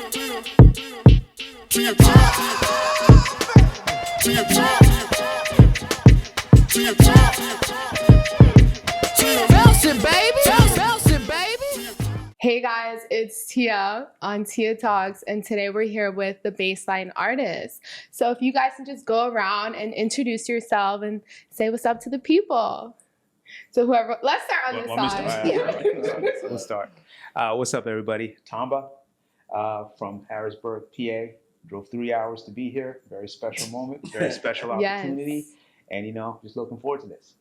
Hey guys, it's Tia on Tia Talks, and today we're here with the Baseline Artists. So if you guys can just go around and introduce yourself and say what's up to the people. So whoever, let's start on this side. We'll start. What's up, everybody? Tamba from Harrisburg, PA. Drove 3 hours to be here. Very special moment, very special opportunity. Yes. And, just looking forward to this.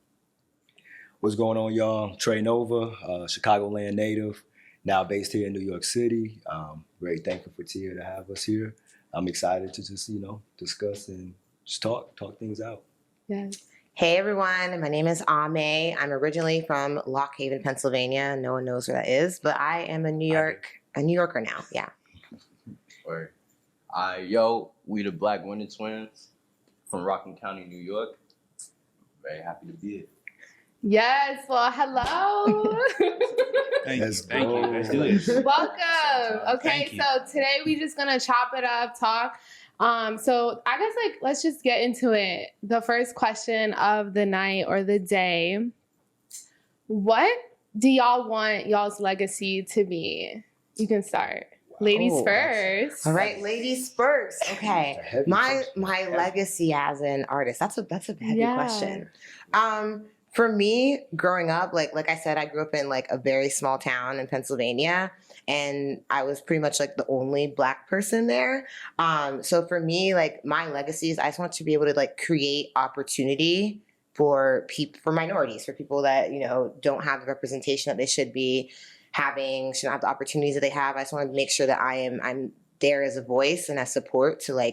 What's going on, y'all? Trey Nova, Chicagoland native, now based here in New York City. Very thankful for Tia to have us here. I'm excited to just, discuss and just talk things out. Yes. Hey everyone, my name is Ame. I'm originally from Lock Haven, Pennsylvania. No one knows where that is, but I am a New Yorker now. Yeah. Or, we the Black Winter Twins from Rockland County, New York. Very happy to be here. Yes, well, hello. Thank you. Let's do this. Welcome. Okay, so today we just gonna chop it up, talk. So I guess let's just get into it. The first question of the night or the day: what do y'all want y'all's legacy to be? You can start. Ladies first. All right, ladies first. Okay, my legacy as an artist. That's a heavy question. For me, growing up, like I said, I grew up in a very small town in Pennsylvania, and I was pretty much the only Black person there. So for me, my legacy is I just want to be able to create opportunity for minorities, for people that don't have the representation that they should be having, shouldn't have the opportunities that they have. I just want to make sure that I'm there as a voice and as support to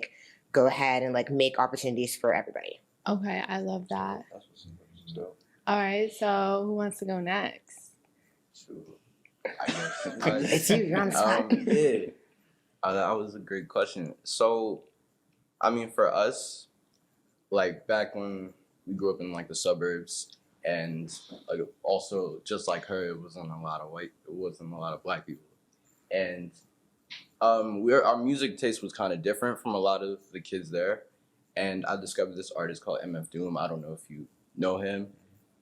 go ahead and make opportunities for everybody. Okay, I love that. All right, so who wants to go next? It's you. You're on the spot. That was a great question. So, for us, back when we grew up in the suburbs, and also just like her, it wasn't a lot of Black people, and our music taste was kind of different from a lot of the kids there, and I discovered this artist called MF Doom. I don't know if you know him.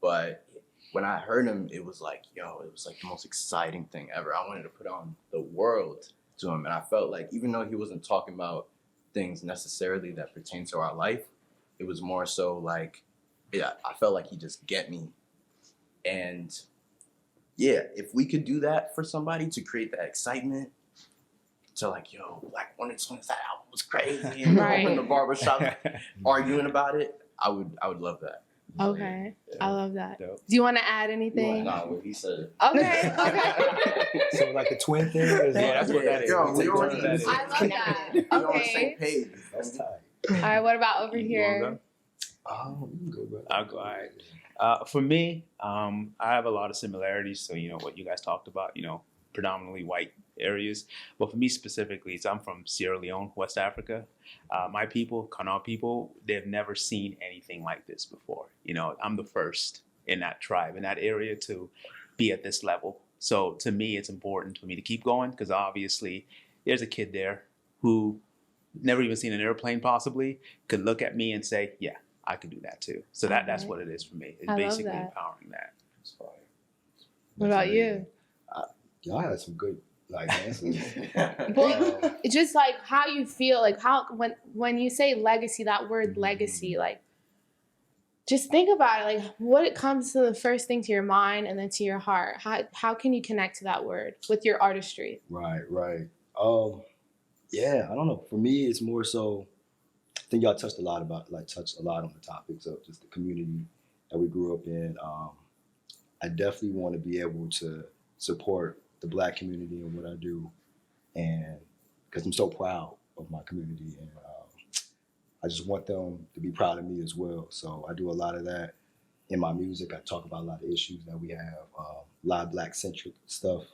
But when I heard him, it was it was the most exciting thing ever. I wanted to put on the world to him. And I felt even though he wasn't talking about things necessarily that pertain to our life, it was more so I felt like he just get me. And if we could do that for somebody to create that excitement, to Black Winter Twins, that album was crazy. And right. In the barbershop arguing about it, I would love that. Okay, I love that. Dope. Do you want to add anything? Nah, what he said. Okay. So a twin thing? That's what that is. I love that. Okay. We're on the same page. That's tight. All right, what about over here? Oh, you can go, brother. I'll go. All right. For me, I have a lot of similarities. So, what you guys talked about, predominantly white areas. But for me specifically, I'm from Sierra Leone, West Africa. My people, Kana people, they've never seen anything like this before. I'm the first in that tribe, in that area to be at this level. So to me, it's important for me to keep going because obviously there's a kid there who never even seen an airplane possibly could look at me and say, yeah, I could do that too. So that's what it is for me. It's basically empowering that. What about you? Y'all had some good answers. Well, it's just how you feel, how when you say legacy, that word legacy, just think about it, what it comes to the first thing to your mind and then to your heart. How can you connect to that word with your artistry? Right. Yeah, I don't know. For me, it's more so. I think y'all touched a lot on the topics of just the community that we grew up in. I definitely want to be able to support the Black community and what I do, and because I'm so proud of my community, and I just want them to be proud of me as well. So I do a lot of that in my music. I talk about a lot of issues that we have, a lot of Black-centric stuff.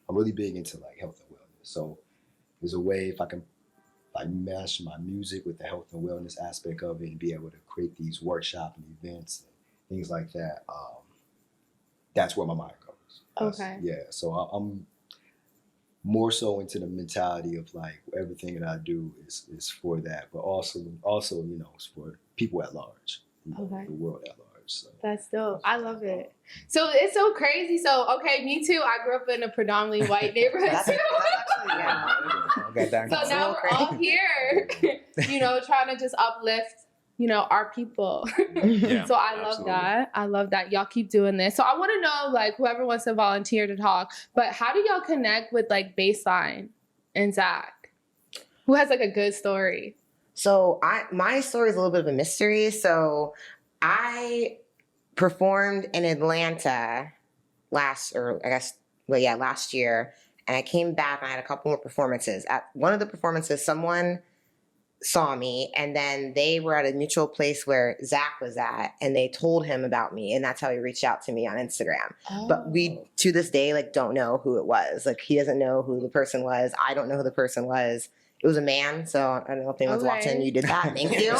I'm really big into health and wellness. So there's a way if I can mesh my music with the health and wellness aspect of it and be able to create these workshops and events and things like that. That's where my mind goes. Okay. Yeah. So more so into the mentality of like everything that I do is for that, but also it's for people at large, Okay. the world at large. So. That's dope. I love it. So it's so crazy. So okay, me too. I grew up in a predominantly white neighborhood too. So now we're all here, trying to just uplift, our people. Yeah, So I love absolutely. that. I love that. Y'all keep doing this. So I want to know, like, whoever wants to volunteer to talk, but how do y'all connect with like Baseline and Zach? Who has like a good story? So my story is a little bit of a mystery. So I performed in Atlanta last year, and I came back and I had a couple more performances. At one of the performances, someone saw me, and then they were at a mutual place where Zach was at, and they told him about me, and that's how he reached out to me on Instagram. Oh. But we, to this day, like, don't know who it was. Like, he doesn't know who the person was. I don't know who the person was. It was a man, so I don't know if anyone's watching. You did that. Thank you.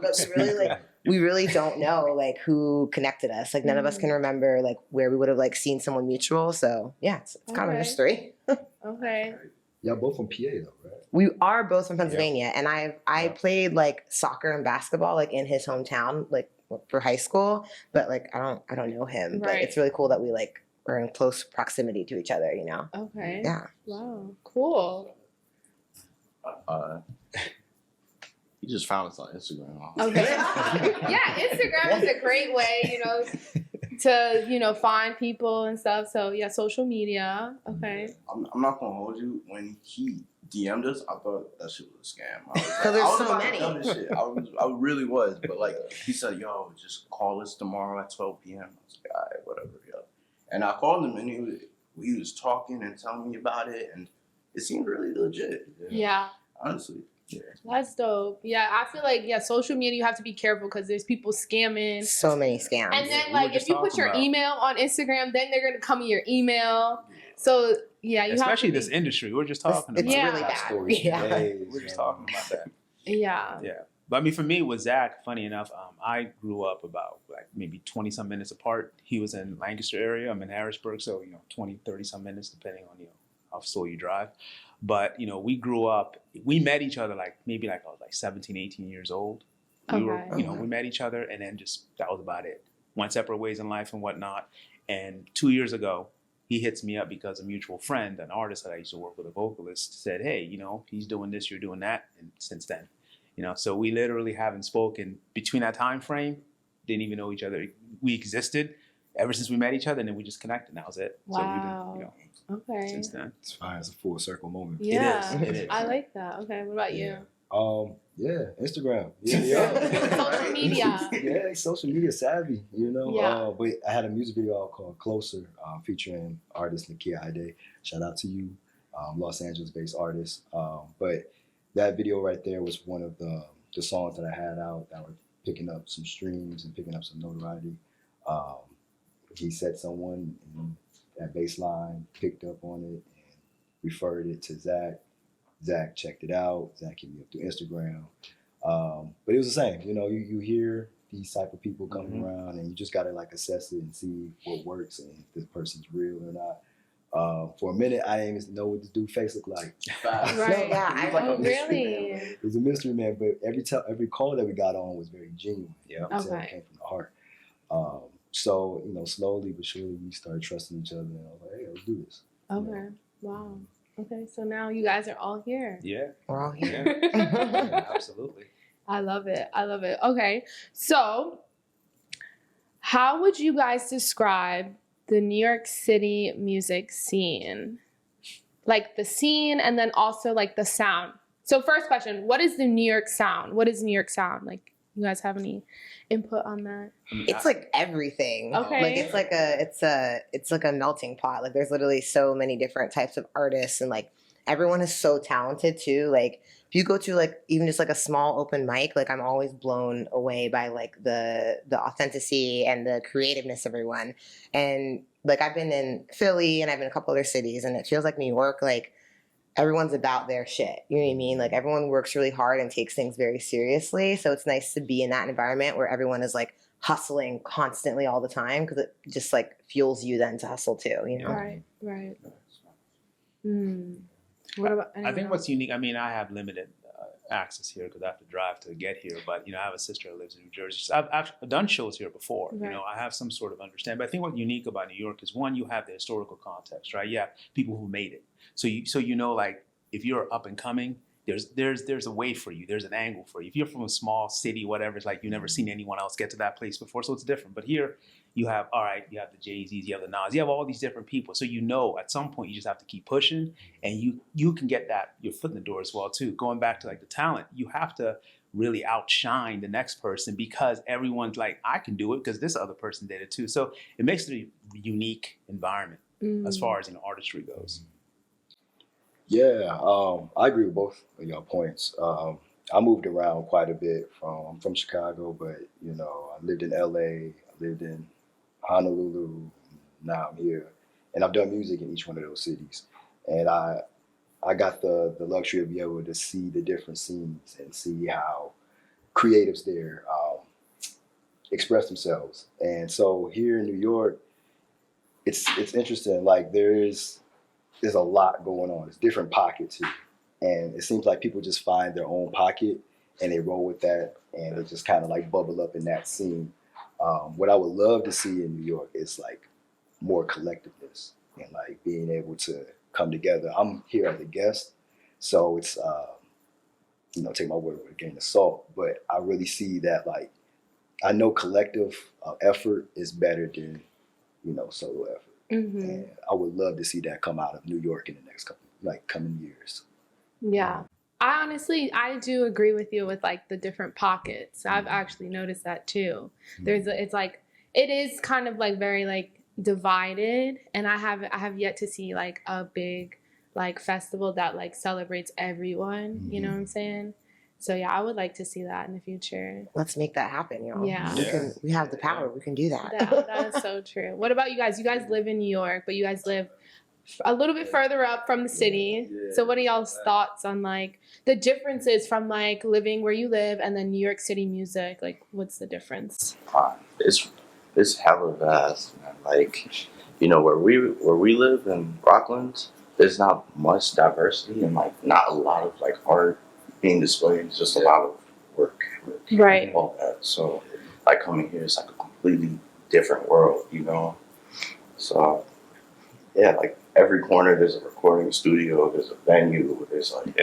But we really don't know, like, who connected us. Like, none of us can remember, like, where we would have, like, seen someone mutual. So, yeah, it's kind of a mystery. Okay. Y'all both from PA though, right? We are both from Pennsylvania, and I played like soccer and basketball like in his hometown, like for high school. But like I don't know him. But it's really cool that we like are in close proximity to each other. Okay. Yeah. Wow. Cool. He just found us on Instagram. Okay. Yeah, Instagram is a great way, to find people and stuff. So yeah, social media. Okay. I'm not gonna hold you. When he DM'd us, I thought that shit was a scam. Because there's so many. Shit. I really was, but like he said, yo, just call us tomorrow at 12 p.m. I was like, all right, whatever, yo. And I called him, and he was talking and telling me about it, and it seemed really legit. Yeah. Honestly. Yeah. That's dope. Yeah, I feel like social media, you have to be careful because there's people scamming. So many scams. And then like if you put your email on Instagram, then they're gonna come in your email. So yeah, especially this industry. We're just talking about it's really bad. Yeah. We're just talking about that. Yeah. Yeah. But I mean, for me, with Zach, funny enough, I grew up about like maybe 20 some minutes apart. He was in Lancaster area. I'm in Harrisburg. So, 20, 30 some minutes, depending on, how slow you drive. But, we grew up, we met each other maybe I was 17, 18 years old. We were, we met each other and then that was about it. Went separate ways in life and whatnot. And 2 years ago, he hits me up because a mutual friend, an artist that I used to work with, a vocalist, said, hey, he's doing this, you're doing that. And since then, so we literally haven't spoken between that time frame, didn't even know each other. We existed ever since we met each other, and then we just connected. And that was it. Wow. So we've been, okay. Since then. It's fine. It's a full circle moment. Yeah. It is. I like that. Okay. What about you? Yeah, Instagram. Yeah. Social media. Yeah, social media savvy, Yeah. But I had a music video called Closer, featuring artist Nakia Ide. Shout out to you, Los Angeles-based artist. But that video right there was one of the songs that I had out that were picking up some streams and picking up some notoriety. He said someone at Baseline picked up on it and referred it to Zach. Zach checked it out. Zach hit me up through Instagram. But it was the same. You hear these type of people coming around, and you just gotta assess it and see what works and if this person's real or not. For a minute, I didn't even know what this dude's face looked like. Right. Really? It was a mystery man, but every call that we got on was very genuine. Yeah. It came from the heart. So, slowly but surely we started trusting each other, and I was like, hey, let's do this. Okay. Wow. Okay, so now you guys are all here. Yeah. We're all here. Yeah, absolutely. I love it. Okay, so how would you guys describe the New York City music scene? Like the scene and then also the sound. So first question, what is the New York sound? What is New York sound? You guys have any input on that? It's everything. Okay. It's like a melting pot. There's literally so many different types of artists, and everyone is so talented too. If you go to even just a small open mic, I'm always blown away by the authenticity and the creativeness of everyone. And I've been in Philly and I've been in a couple other cities, and it feels like New York, everyone's about their shit. You know what I mean? Everyone works really hard and takes things very seriously. So it's nice to be in that environment where everyone is hustling constantly all the time, because it just fuels you then to hustle too, Right. What about I think what's unique, I mean, I have limited access here because I have to drive to get here, but I have a sister that lives in New Jersey. So I've done shows here before. Right. I have some sort of understanding. But I think what's unique about New York is, one, you have the historical context, right? You have people who made it. So like, if you're up and coming, there's a way for you. There's an angle for you. If you're from a small city, whatever, it's like you've never seen anyone else get to that place before, so it's different. But here, you have the Jay-Z's, you have the Nas, you have all these different people. So at some point you just have to keep pushing, and you can get your foot in the door as well too. Going back to like the talent, you have to really outshine the next person because everyone's like, I can do it because this other person did it too. So it makes it a unique environment as far as artistry goes. Yeah, I agree with both of your points. I moved around quite a bit. I'm from Chicago, but I lived in LA, I lived in Honolulu, now I'm here, and I've done music in each one of those cities. And I got the luxury of being able to see the different scenes and see how creatives there express themselves. And so here in New York, it's interesting. Like there's a lot going on. It's different pockets here. And it seems like people just find their own pocket and they roll with that, and they just kind of like bubble up in that scene. What I would love to see in New York is like more collectiveness and like being able to come together. I'm here as a guest, so it's, take my word with a grain of salt, but I really see that like, I know collective effort is better than, solo effort. And I would love to see that come out of New York in the next coming years. Yeah. I do agree with you with like the different pockets. I've actually noticed that too. It's like, it is kind of like very like divided, and I have yet to see like a big like festival that like celebrates everyone. You know what I'm saying? So yeah, I would like to see that in the future. Let's make that happen, y'all. Yeah. We have the power. We can do that. That is so true. What about you guys? You guys live in New York, but you guys live a little bit further up from the city. So what are y'all's thoughts on like the differences from like living where you live and then New York City music? Like, what's the difference? It's hella vast, man. Like, where we live in Rockland, there's not much diversity and like not a lot of like art being displayed. It's just a lot of work, Right. all that. So like coming here, it's like a completely different world, So yeah, like every corner there's a recording studio, there's a venue, there's like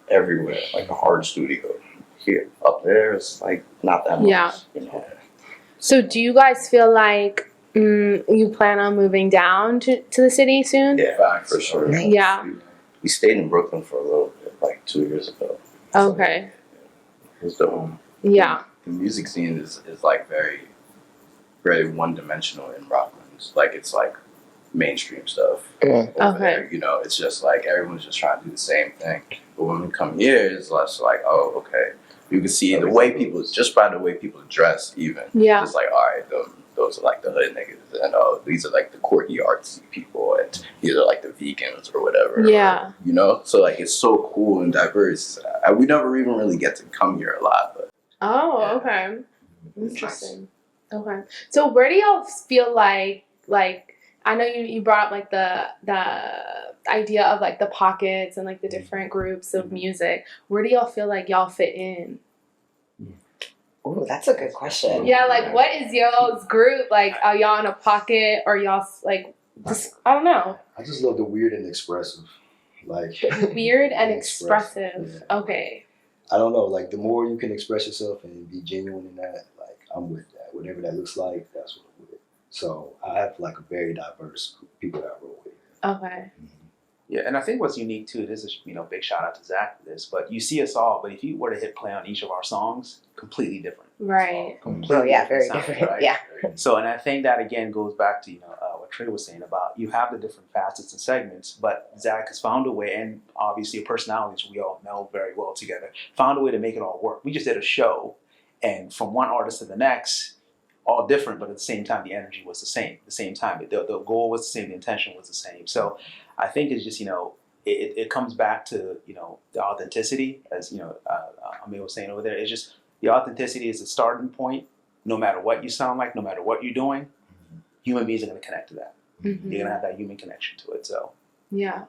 everywhere, like a hard studio. Here, up there, it's like not that much. Yeah. So do you guys feel like you plan on moving down to the city soon? Yeah, for sure. Nice. Yeah. We stayed in Brooklyn for a little bit, like 2 years ago. Okay. It was dope. Yeah. The music scene is like very, very one-dimensional in Rockland. Like it's like mainstream stuff over there. It's just like everyone's just trying to do the same thing. But when we come here, it's less like, oh, okay. You can see the way just by the way people dress, even. Yeah. It's like, all right, those are like the hood niggas, and these are like the quirky artsy people, and these are like the vegans or whatever. Yeah. So like it's so cool and diverse. We never even really get to come here a lot, but. Oh, okay. Interesting. Okay. So where do y'all feel like I know you brought up like the idea of like the pockets and like the different groups of music. Where do y'all feel like y'all fit in? Oh, that's a good question. Yeah, like what is y'all's group? Like are y'all in a pocket or y'all like just, I don't know. I just love the weird and expressive. Like Weird and expressive. Yeah. Okay. I don't know, like the more you can express yourself and be genuine in that, like I'm with that. Whatever that looks like, that's what I'm with. So I have like a very diverse group of people that I roll with. Okay. Yeah, and I think what's unique too, this is, big shout out to Zach for this, but you see us all, but if you were to hit play on each of our songs, completely different. Right. Completely very sound, different. right? Yeah. So, and I think that again goes back to, what Trey was saying about you have the different facets and segments, but Zach has found a way, and obviously personalities, we all meld very well together, found a way to make it all work. We just did a show, and from one artist to the next, all different, but at the same time, the energy was the same. At the same time, the goal was the same, the intention was the same. So I think it's just, it comes back to, the authenticity, as, Amir was saying over there. It's just, the authenticity is the starting point. No matter what you sound like, no matter what you're doing, human beings are going to connect to that. Mm-hmm. You're going to have that human connection to it. So yeah.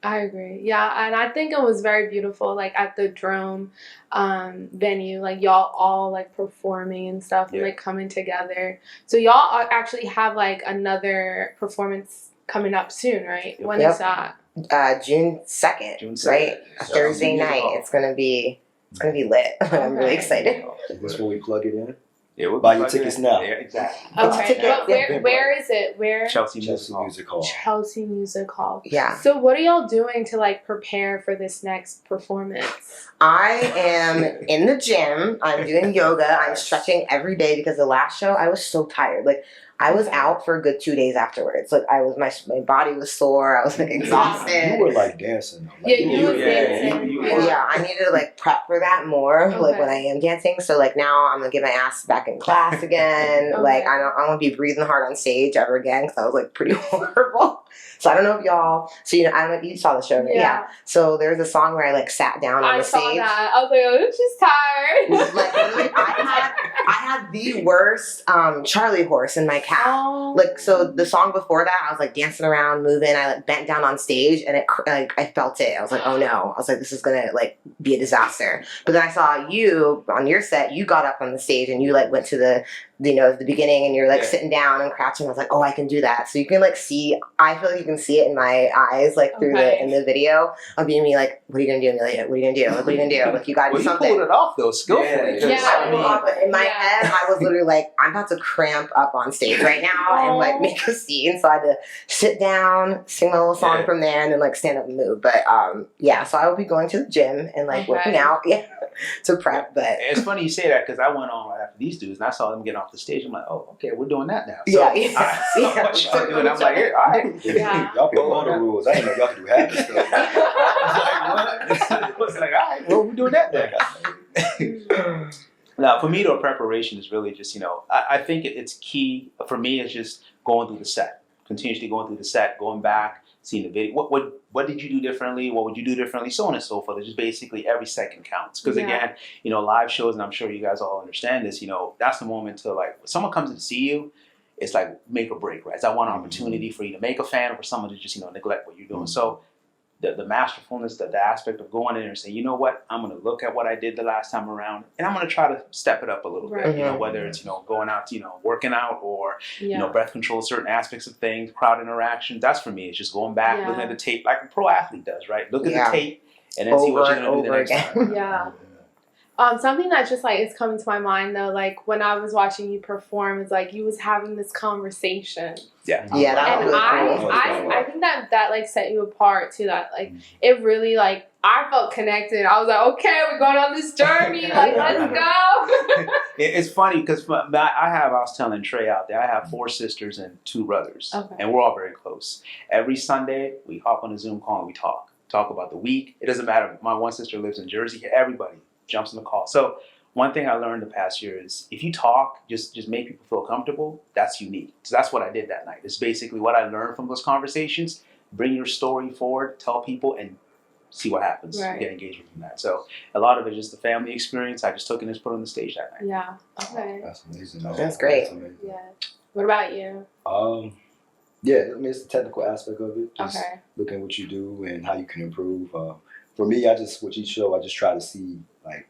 I agree. Yeah, and I think it was very beautiful, like at the Drome venue, like y'all all like performing and stuff and like coming together. So y'all actually have like another performance coming up soon, right? When is that? June 2nd, right? A Thursday night. It's gonna be lit. I'm really excited. This when we plug it in. Yeah, we'll buy your tickets now. Yeah, exactly. Okay, but where is it? Where? Chelsea Music Hall. Chelsea Music Hall. Yeah. So what are y'all doing to like prepare for this next performance? I am in the gym. I'm doing yoga. I'm stretching every day because the last show I was so tired. Like I was out for a good 2 days afterwards. Like I was my body was sore. I was like exhausted. You were like dancing. Like, you were dancing. Yeah, I needed to like prep for that more. Like when I am dancing. So like now I'm gonna get my ass back in class again. Like I won't be breathing hard on stage ever again because I was like pretty horrible. So I don't know if y'all. So I don't know if you saw the show. Right? Yeah. So there's a song where I like sat down on the stage. I saw that. I was like, oh, she's tired. Like literally, I had the worst Charlie horse in my calf. Oh. Like so, the song before that, I was like dancing around, moving. I like bent down on stage, and I felt it. I was like, oh no. I was like, this is gonna like be a disaster. But then I saw you on your set. You got up on the stage and you like went to the beginning, and you're like sitting down and crouching. I was like, oh, I can do that. So you can like see. I feel like you can see it in my eyes, like through in the video of me like, what are you gonna do, Amelia? What are you gonna do? Like, what are you gonna do? Like, you gotta do something. You pulled it off though, skillfully. But in my head, I was literally like, I'm about to cramp up on stage right now and like make a scene. So I had to sit down, sing my little song from there, and then like stand up and move. But so I will be going to the gym and like working out, to prep. But it's funny you say that because I went on right after these dudes and I saw them get off the stage. I'm like, oh, okay, we're doing that now. So, and I'm like, yeah, all right. Y'all put all the rules. I didn't know y'all could do half the stuff. I was like, all right, well, we're doing that then. Now, for me, the preparation is really just, I think it's key. For me, it's just going through the set, continuously going through the set, going back, seeing the video. What did you do differently? What would you do differently? So on and so forth. It's just basically every second counts. Because again, live shows, and I'm sure you guys all understand this, that's the moment to like, when someone comes to see you, it's like make or break, right? It's that one opportunity for you to make a fan or for someone to just, neglect what you're doing. So the masterfulness, the aspect of going in and saying, you know what, I'm going to look at what I did the last time around, and I'm going to try to step it up a little bit, whether it's, going out, working out or, breath control, certain aspects of things, crowd interaction. That's for me. It's just going back, looking at the tape like a pro athlete does, right? Look at the tape and then see what you're going to do the next time. Yeah. Something that just like is coming to my mind though, like when I was watching you perform, is like you was having this conversation. Yeah, that was really cool. I think that like set you apart too. That like it really like I felt connected. I was like, okay, we're going on this journey. Like, let's go. It's funny because I was telling Trey out there, I have 4 sisters and 2 brothers, and we're all very close. Every Sunday we hop on a Zoom call and we talk about the week. It doesn't matter. My one sister lives in Jersey. Everybody jumps in the call. So one thing I learned the past year is if you talk, just make people feel comfortable, that's unique. So that's what I did that night. It's basically what I learned from those conversations. Bring your story forward, tell people, and see what happens. Get engagement from that. So a lot of it is just the family experience. I just took it and just put it on the stage that night. Yeah. Okay. That's amazing. That's great. That's amazing. Yeah. What about you? It's the technical aspect of it. Just looking at what you do and how you can improve. For me, with each show, I just try to see like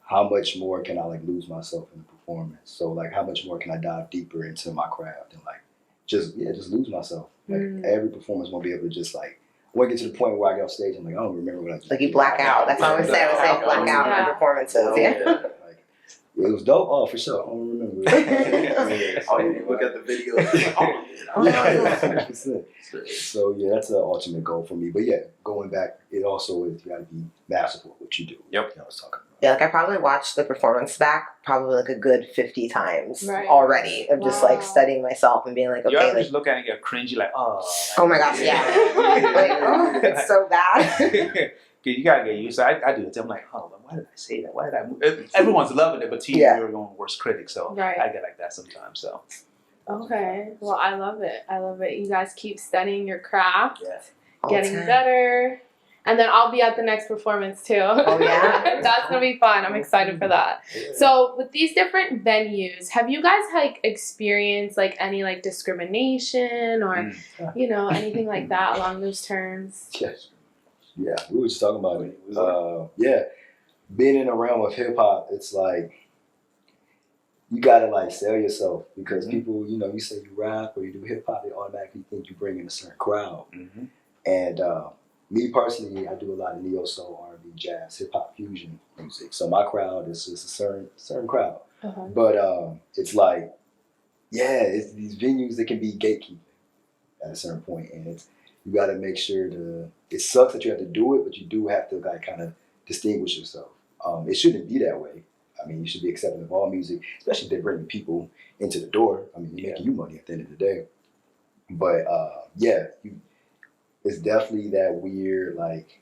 how much more can I like lose myself in the performance. So like how much more can I dive deeper into my craft and like just lose myself. Like every performance won't be able to just like when I get to the point where I get off stage, I'm like, I don't remember what I did. Like you black out. That's all we say. We say black out in performances. Like, it was dope. Oh, for sure. I don't remember. Look at the video. 100%. So that's the ultimate goal for me. But going back, it also is you got to be masterful at what you do. Yep. I was talking about. Yeah, like I probably watched the performance back probably like a good 50 times already of just like studying myself and being like, okay, you just look at it and get cringy, like, oh my gosh, like, it's so bad. You gotta get used to it. I do it. I'm like, oh, why did I say that? Why did I? Everyone's loving it, but to you, you're your own worst critic. So I get like that sometimes. So. Okay. Well, I love it. You guys keep studying your craft, getting better. And then I'll be at the next performance too. Oh, yeah? That's gonna be fun. I'm excited for that. So with these different venues, have you guys like experienced like any like discrimination or you know, anything like that along those terms? Yes. Yeah, we were just talking about it. Yeah, being in the realm of hip hop, it's like you gotta like sell yourself because people, you know, you say you rap or you do hip hop, they automatically think you bring in a certain crowd. And me personally, I do a lot of neo soul, R&B, jazz, hip hop, fusion music. So my crowd is just a certain crowd. But it's like, yeah, it's these venues that can be gatekeeping at a certain point, and it's you got to make sure to. It sucks that you have to do it, but you do have to like kind of distinguish yourself. It shouldn't be that way. I mean, you should be accepting of all music, especially if they're bringing people into the door. I mean, you're making you money at the end of the day. But yeah, it's definitely that weird, like,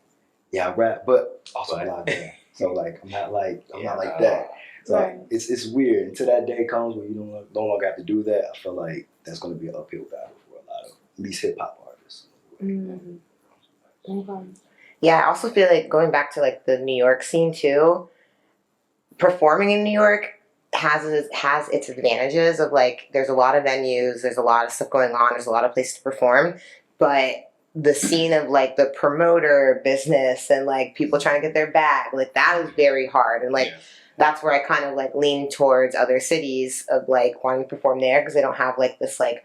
yeah, I rap, but also I live band. So like, I'm not like that. So it's weird until that day comes when you no longer have to do that. I feel like that's going to be an uphill battle for a lot of at least hip hop artists. Yeah, I also feel like going back to like the New York scene too, performing in New York has its advantages of like there's a lot of venues, there's a lot of stuff going on, there's a lot of places to perform, but the scene of like the promoter business and like people trying to get their bag, like that is very hard. And like that's where I kind of like lean towards other cities of like wanting to perform there because they don't have like this like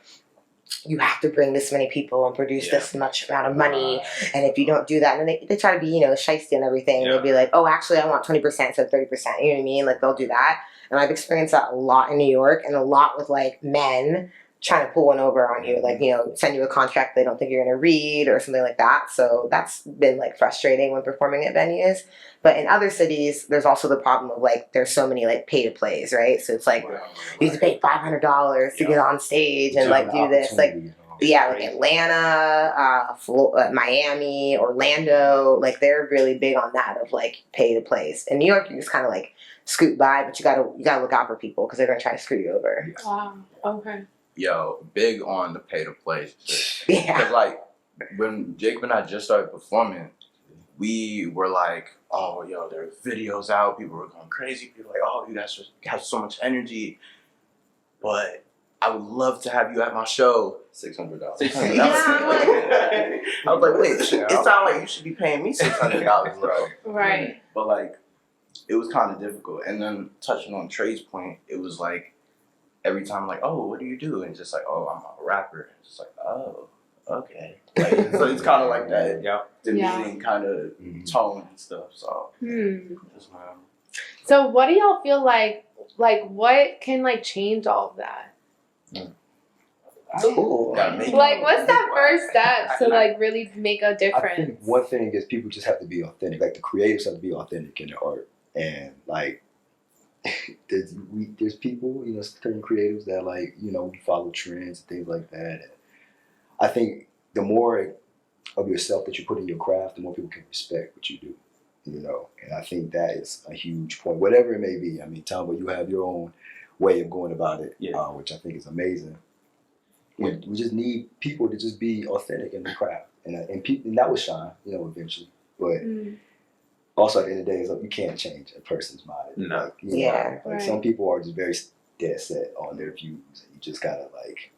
you have to bring this many people and produce this much amount of money, and if you don't do that, and they try to be, you know, shiesty and everything, and they'll be like, oh, actually I want 20% instead of 30%, you know what I mean? Like they'll do that, and I've experienced that a lot in New York, and a lot with like men trying to pull one over on you, like, you know, send you a contract they don't think you're going to read or something like that. So that's been like frustrating when performing at venues. But in other cities, there's also the problem of like there's so many like pay to plays, right? So it's like you have to pay $500 to get on stage and like do this, like like Atlanta, Miami, Orlando, like they're really big on that of like pay to plays. In New York, you just kind of like scoot by, but you gotta look out for people because they're gonna try to screw you over. Wow. Okay. Yo, big on the pay to play shit. Because like when Jacob and I just started performing, we were like, oh, yo, there are videos out. People were going crazy. People were like, oh, you guys just have so much energy. But I would love to have you at my show. $600. I was like, wait, it sounds like you should be paying me $600, bro. Right. But like, it was kind of difficult. And then touching on Trey's point, it was like, every time, like, oh, what do you do? And just like, oh, I'm a rapper. And just like, oh, okay. Like, so it's kind of like that demeaning kind of tone and stuff. So, So what do y'all feel like what can like change all of that? Ooh. Like, what's that first step to like really make a difference? I think one thing is people just have to be authentic. Like the creatives have to be authentic in their art, and like there's people, you know, certain creatives that like, you know, follow trends and things like that. And I think the more of yourself that you put in your craft, the more people can respect what you do, you know. And I think that is a huge point, whatever it may be. I mean, Tamba, you have your own way of going about it, which I think is amazing. We just need people to just be authentic in the craft, and people, and that will shine, you know, eventually. But also at the end of the day, it's like you can't change a person's mind. No. Like, you know, like some people are just very dead set on their views, and you just gotta like,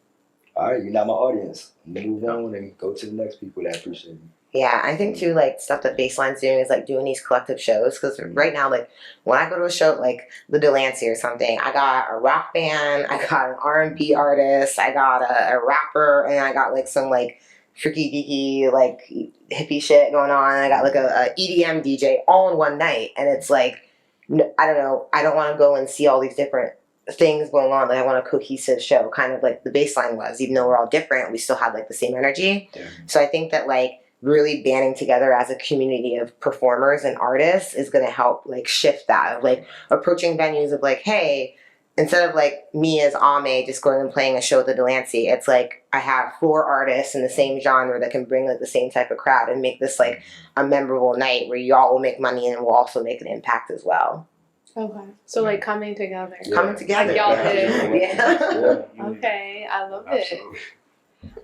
all right, you're not my audience. Move on and go to the next people that appreciate you. Yeah, I think too, like stuff that Baseline's doing is like doing these collective shows, because right now, like when I go to a show like the Delancey or something, I got a rock band, I got an R&B artist, I got a rapper, and I got like some like freaky deaky like hippie shit going on. I got like a EDM DJ all in one night, and it's like, I don't know, I don't want to go and see all these different things going on. Like I want a cohesive show, kind of like the Baseline was. Even though we're all different, we still had like the same energy. So I think that like really banding together as a community of performers and artists is going to help like shift that of like approaching venues of like, hey, instead of like me as Ame just going and playing a show at the Delancey, it's like I have 4 artists in the same genre that can bring like the same type of crowd and make this like a memorable night where y'all will make money and will also make an impact as well. Okay. So like coming together. Coming together. Like y'all did. Yeah. Okay. I love it.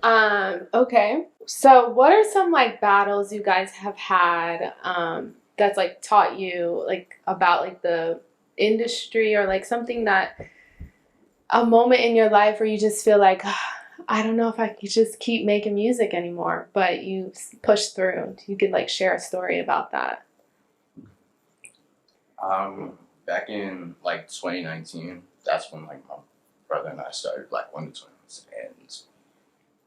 Okay. So what are some like battles you guys have had that's like taught you like about like the industry, or like something that a moment in your life where you just feel like, I don't know if I could just keep making music anymore, but you push through. You could like share a story about that. Back in like 2019, that's when like my brother and I started Black Wonder Twins, and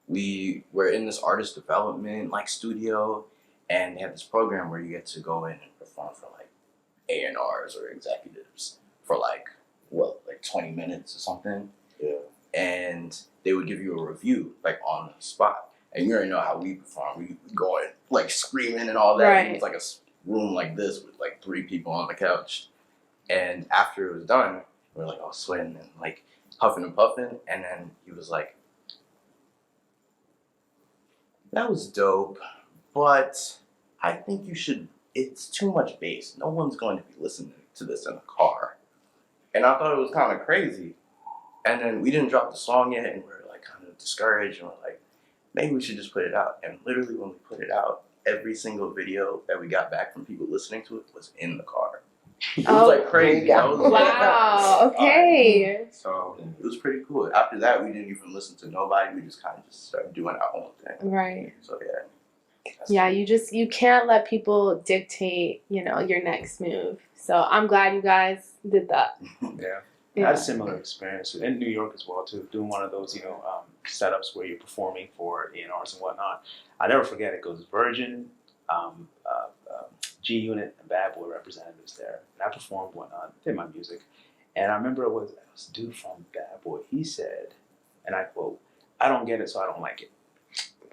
we were in this artist development like studio, and they had this program where you get to go in and perform for like A&Rs or executives for like 20 minutes or something. Yeah. And they would give you a review like on the spot. And you already know how we perform. We go in like screaming and all that. Right. It was like a room like this with like 3 people on the couch. And after it was done, we were like all sweating and like huffing and puffing. And then he was like, "That was dope, but I think you should, it's too much bass. No one's going to be listening to this in a car." And I thought it was kind of crazy. And then we didn't drop the song yet, and we were like kind of discouraged, and we're like, maybe we should just put it out. And literally when we put it out, every single video that we got back from people listening to it was in the car. It was like crazy. Wow. Okay. So it was pretty cool. After that, we didn't even listen to nobody. We just kind of just started doing our own thing. Right. So yeah. Yeah, you can't let people dictate, your next move. So I'm glad you guys did that. I had a similar experience in New York as well too, doing one of those setups where you're performing for A&Rs and whatnot. I never forget it. Goes Virgin, G Unit, and Bad Boy representatives there, and I performed whatnot, did my music, and I remember it was a dude from Bad Boy. He said, and I quote, "I don't get it, so I don't like it."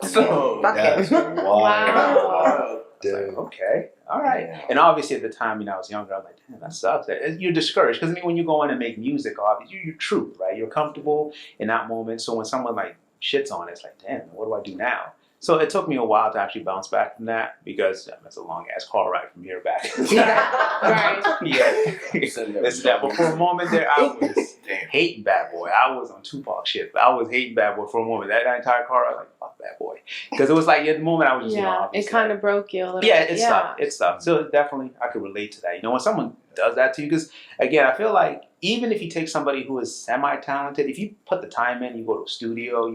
So that's wild. Wow. Like, okay, all right. Yeah. And obviously at the time, I was younger. I was like, damn, that sucks. You're discouraged because when you go in and make music, obviously you're true, right? You're comfortable in that moment. So when someone like shits on it, it's like, damn, what do I do now? So it took me a while to actually bounce back from that because that's a long ass car ride from here back. Right. Yeah. Listen, but for a moment there, I was hating Bad Boy. I was on Tupac shit. I was hating Bad Boy for a moment. That entire car, I was like, fuck Bad Boy. Because it was like, at the moment, I was just, it kind of broke you a little bit. It sucked. It sucked. So definitely, I could relate to that. When someone does that to you, because again, I feel like even if you take somebody who is semi-talented, if you put the time in, you go to a studio,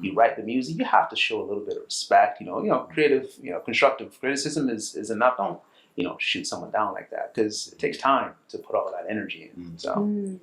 you write the music, you have to show a little bit of respect. Creative, constructive criticism is enough. Don't shoot someone down like that because it takes time to put all that energy in. So.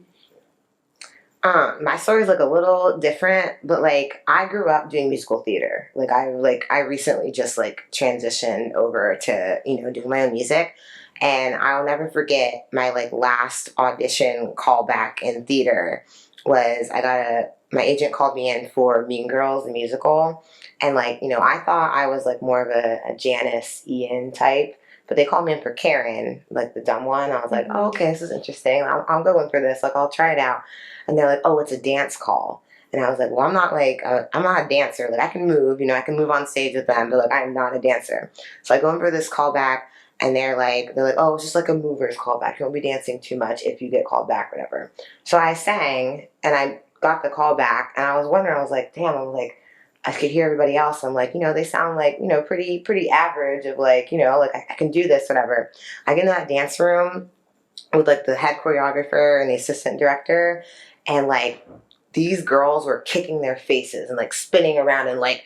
My story's like a little different, but like I grew up doing musical theater. I recently just like transitioned over to doing my own music. And I'll never forget my like last audition callback in theater was my agent called me in for Mean Girls, the musical. And I thought I was like more of a Janice Ian type, but they called me in for Karen, like the dumb one. I was like, oh, okay, this is interesting. I'm going for this. Like, I'll try it out. And they're like, oh, it's a dance call. And I was like, well, I'm not a dancer. Like I can move, I can move on stage with them, but like, I'm not a dancer. So I go in for this callback. And they're like, oh, it's just like a mover's callback. You won't be dancing too much if you get called back, whatever. So I sang, and I got the call back, and I was wondering, I was like, damn, I could hear everybody else. I'm like, they sound like, pretty average of like, I can do this, whatever. I get into that dance room with like the head choreographer and the assistant director, and like these girls were kicking their faces and like spinning around and like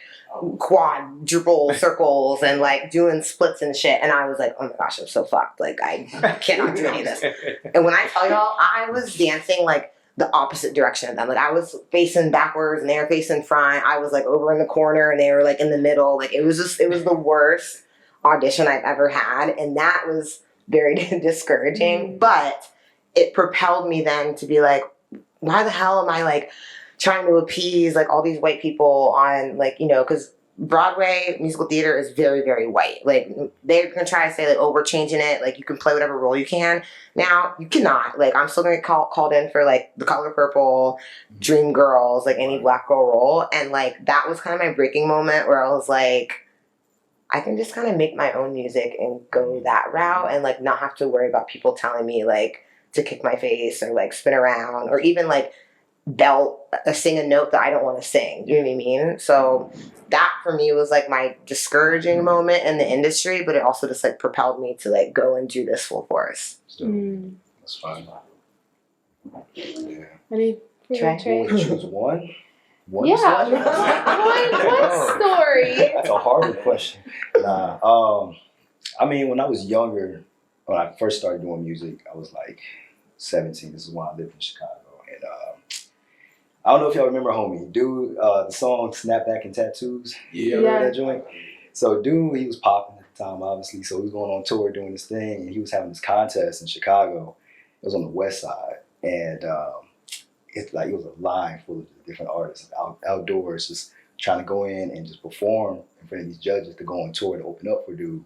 quadruple circles and like doing splits and shit. And I was like, oh my gosh, I'm so fucked. Like I cannot do any of this. And when I tell y'all, I was dancing like the opposite direction of them. Like I was facing backwards and they were facing front. I was like over in the corner and they were like in the middle. Like it was the worst audition I've ever had. And that was very discouraging, but it propelled me then to be like, why the hell am I like trying to appease like all these white people on like, because Broadway musical theater is very, very white. Like they're going to try to say like, oh, we're changing it. Like you can play whatever role you can. Now you cannot. Like I'm still going to get called in for like The Color Purple, Dream Girls, like any black girl role. And like that was kind of my breaking moment where I was like, I can just kind of make my own music and go that route and like not have to worry about people telling me like to kick my face or like spin around or even like sing a note that I don't want to sing. You know what I mean? So that for me was like my discouraging moment in the industry, but it also just like propelled me to like go and do this full force. That's fine. Yeah. Any Trey? Choose one? Yeah. One Oh. story. That's a horrible question. Nah. I mean, when I was younger, when I first started doing music, I was like 17. This is when I lived in Chicago. And I don't know if y'all remember Homie. Dude, the song Snapback and Tattoos. You ever heard that joint? So dude, he was popping at the time, obviously. So he was going on tour doing this thing, and he was having this contest in Chicago. It was on the west side. And it's like it was a line full of different artists outdoors just trying to go in and just perform in front of these judges to go on tour to open up for dude.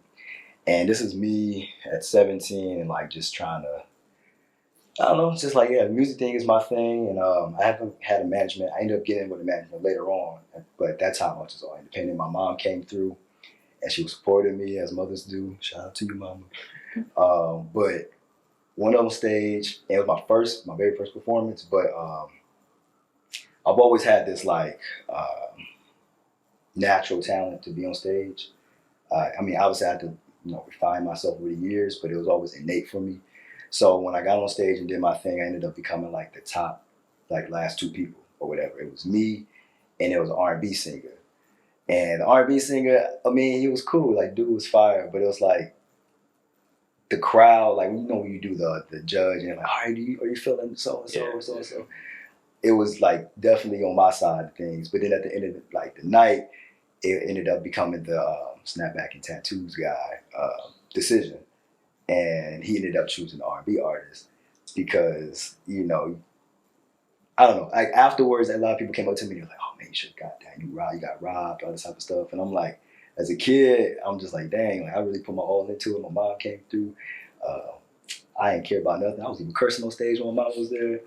And this is me at 17 and like just trying to, I don't know, it's just like, yeah, the music thing is my thing. And I haven't had a management. I ended up getting with a management later on. But at that time, I was just all independent. My mom came through and she was supporting me as mothers do. Shout out to you, mama. But went on stage. And it was my very first performance. But I've always had this like natural talent to be on stage. I mean, obviously I had to, refine myself over the years, but it was always innate for me. So when I got on stage and did my thing, I ended up becoming like the top, like last two people or whatever. It was me and it was an R&B singer. And the R&B singer, I mean, he was cool. Like, dude was fire, but it was like the crowd, like, when you do the judge and like, all right, are you feeling so-and-so? It was like definitely on my side of things. But then at the end of the night, it ended up becoming the Snapback and Tattoos guy decision. And he ended up choosing the R&B artist because, I don't know. Like afterwards, a lot of people came up to me and they were like, oh man, you should have got that. You got robbed, all this type of stuff. And I'm like, as a kid, I'm just like, dang, like I really put my all into it. My mom came through. I didn't care about nothing. I was even cursing on stage when my mom was there.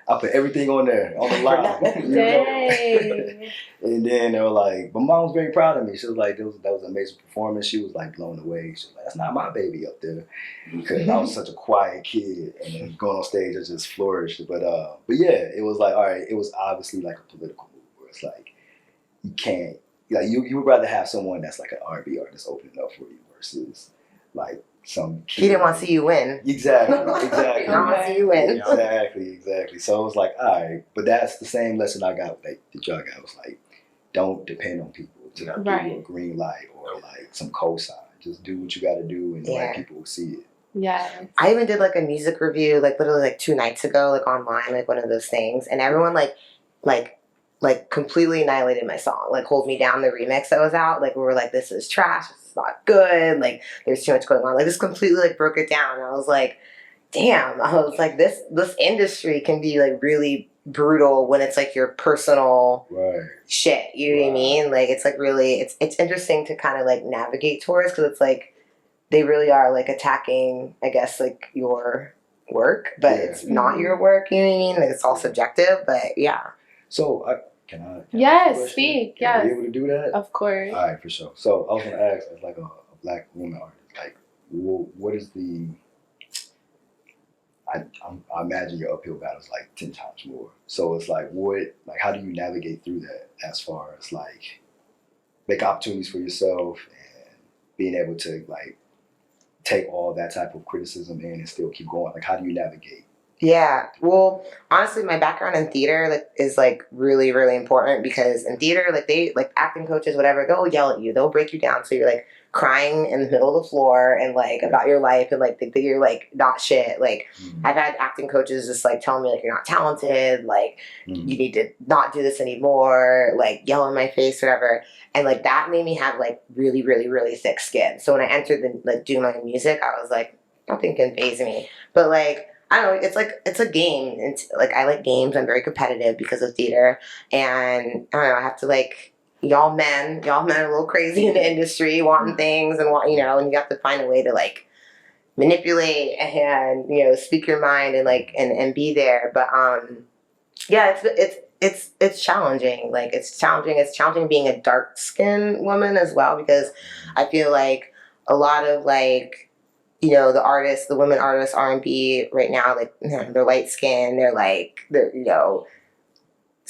I put everything on there, on the line. Dang. And then they were like, but mom was very proud of me. She was like, that was an amazing performance. She was like blown away. She was like, that's not my baby up there. Because I was such a quiet kid. And then going on stage, I just flourished. But yeah, it was like, all right, it was obviously like a political move where it's like, you can't, like you would rather have someone that's like an R&B artist opening up for you versus like some kid. He didn't want to see you win. Exactly. He didn't want to see you win. Exactly. So it was like, all right, but that's the same lesson I got that y'all got. It was like, don't depend on people to give you a green light or like some cosign. Just do what you got to do and let people will see it. Yeah. I even did like a music review like literally like 2 nights ago, like online, like one of those things, and everyone like completely annihilated my song. Like Hold Me Down, the remix that was out. Like we were like, this is trash. This is not good. Like there's too much going on. Like this completely like broke it down. And I was like, damn. I was like, this industry can be like really brutal when it's like your personal shit. You know what I mean? Like it's like really, it's interesting to kind of like navigate towards because it's like they really are like attacking, I guess, like your work, but it's not your work. You know what I mean? Like it's all subjective. But yeah. So can I yes, speak. Yes. Are you able to do that? Of course. All right, for sure. So I was going to ask, as like a black woman artist, like, what is the? I imagine your uphill battle is like 10 times more. So it's like, how do you navigate through that as far as like make opportunities for yourself and being able to like take all that type of criticism in and still keep going? Like, how do you navigate? Yeah, well, honestly, my background in theater like is like really, really important because in theater, like they like acting coaches, whatever, they'll yell at you, they'll break you down, so you're like crying in the middle of the floor and like about your life and like think that you're like not shit. Like I've had acting coaches just like tell me like you're not talented, like you need to not do this anymore, like yell in my face, whatever. And like that made me have like really, really, really thick skin. So when I entered the like do my music, I was like, nothing can faze me. But like I don't know, it's a game. It's like I like games. I'm very competitive because of theater. And I don't know, I have to like y'all men are a little crazy in the industry, wanting things and and you have to find a way to like manipulate and speak your mind and like and be there. But yeah, it's challenging. Like it's challenging being a dark skinned woman as well, because I feel like a lot of like the women artists R&B right now, like they're light skinned, they're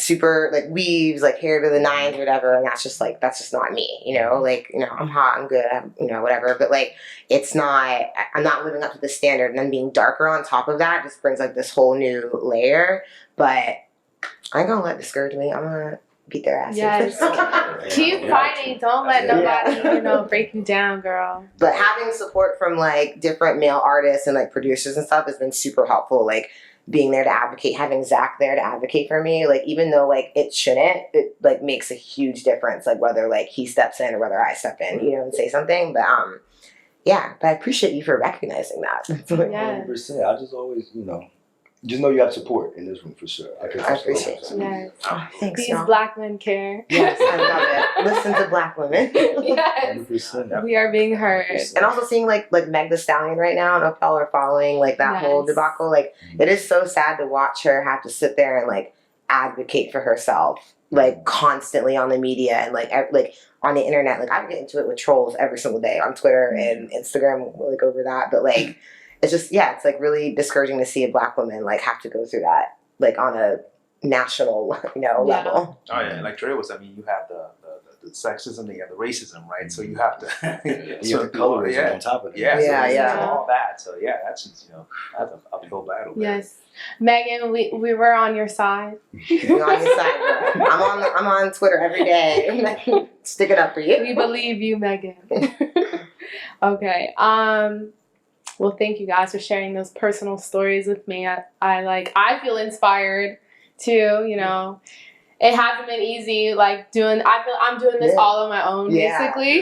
super like weaves, like hair to the nines or whatever, and that's just not me, you know, like, you know, I'm hot, I'm good, you know, whatever, but like I'm not living up to the standard, and then being darker on top of that just brings like this whole new layer. But I ain't gonna let it discourage me. I'm gonna beat their asses. Yes. Keep fighting. Don't let nobody, you know, break you down, girl. But having support from like different male artists and like producers and stuff has been super helpful. Like being there to advocate, having Zach there to advocate for me, like even though like it shouldn't, it like makes a huge difference. Like whether like he steps in or whether I step in, you know, and say something. But yeah. But I appreciate you for recognizing that. 100%. I just always, you know. Just know you have support in this room for sure. I appreciate it. Yes. Oh, thanks, These y'all. Black men care. Yes, I love it. Listen to Black women. Yes. 100%. We are being heard. 100%. And also seeing like Meg Thee Stallion right now, I don't know if y'all are following like that whole debacle. Like it is so sad to watch her have to sit there and like advocate for herself, like constantly on the media and like on the internet. Like I get into it with trolls every single day on Twitter and Instagram, like over that. But like it's just, yeah, it's like really discouraging to see a Black woman like have to go through that like on a national, you know, level. Oh yeah, like Dre was. I mean, you have the sexism, you have the racism, right? So you have to. You have the colorism on top of it. Yeah, all that. So yeah, that's just, you know, that's an uphill battle. Yes, Megan, we were on your side. You're on your side, girl. I'm on Twitter every day, sticking up for you. We believe you, Megan. Okay. Well, thank you guys for sharing those personal stories with me. I feel inspired too, you know. It hasn't been easy, like I feel I'm doing this all on my own, basically.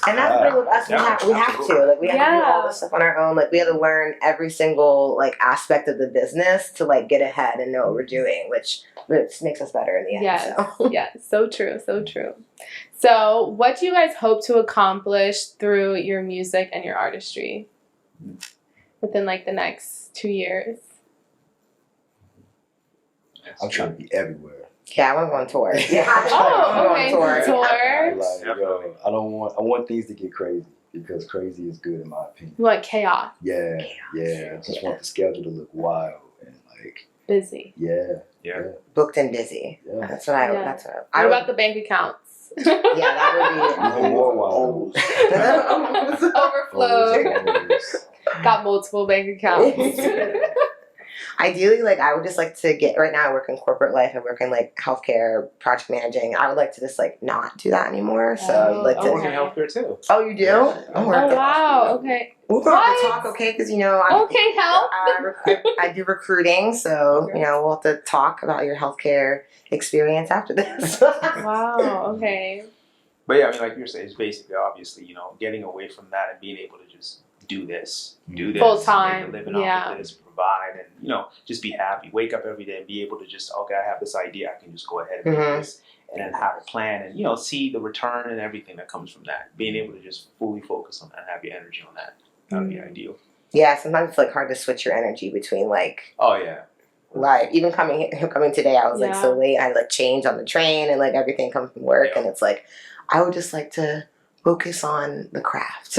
And that's the thing with us, we have to. Like we have to do all this stuff on our own. Like we have to learn every single like aspect of the business to like get ahead and know what we're doing, which makes us better in the end. Yes. So. Yes, so true, so true. So what do you guys hope to accomplish through your music and your artistry within like the next 2 years? I'm trying to be everywhere. Yeah, I want to go on tour. Yeah. Okay. Tour. I want things to get crazy because crazy is good in my opinion. You want chaos. Yeah. I just want the schedule to look wild and like busy. Yeah. Booked and busy. Yeah. That's what I. What about the bank accounts? Yeah, that would be even more wild. Overflow. Got multiple bank accounts. Ideally, like I would just like to get. Right now, I work in corporate life. I work in like healthcare, project managing. I would like to just like not do that anymore. So like to work in healthcare too. Oh, you do? Yeah. Oh wow. Okay. We're going to talk, okay? Because you know, I do recruiting, so you know we'll have to talk about your healthcare experience after this. Wow. Okay. But yeah, I mean, like you're saying, it's basically obviously, you know, getting away from that and being able to just do this full time, living off of this, provide, and you know, just be happy. Wake up every day and be able to just, okay, I have this idea, I can just go ahead and do this, and then have a plan, and you know, see the return and everything that comes from that. Being able to just fully focus on that, have your energy on that. That would be ideal. Yeah, sometimes it's like hard to switch your energy between like. Oh yeah. Like even coming today, I was like so late. I like changed on the train and like everything comes from work, and it's like I would just like to focus on the craft.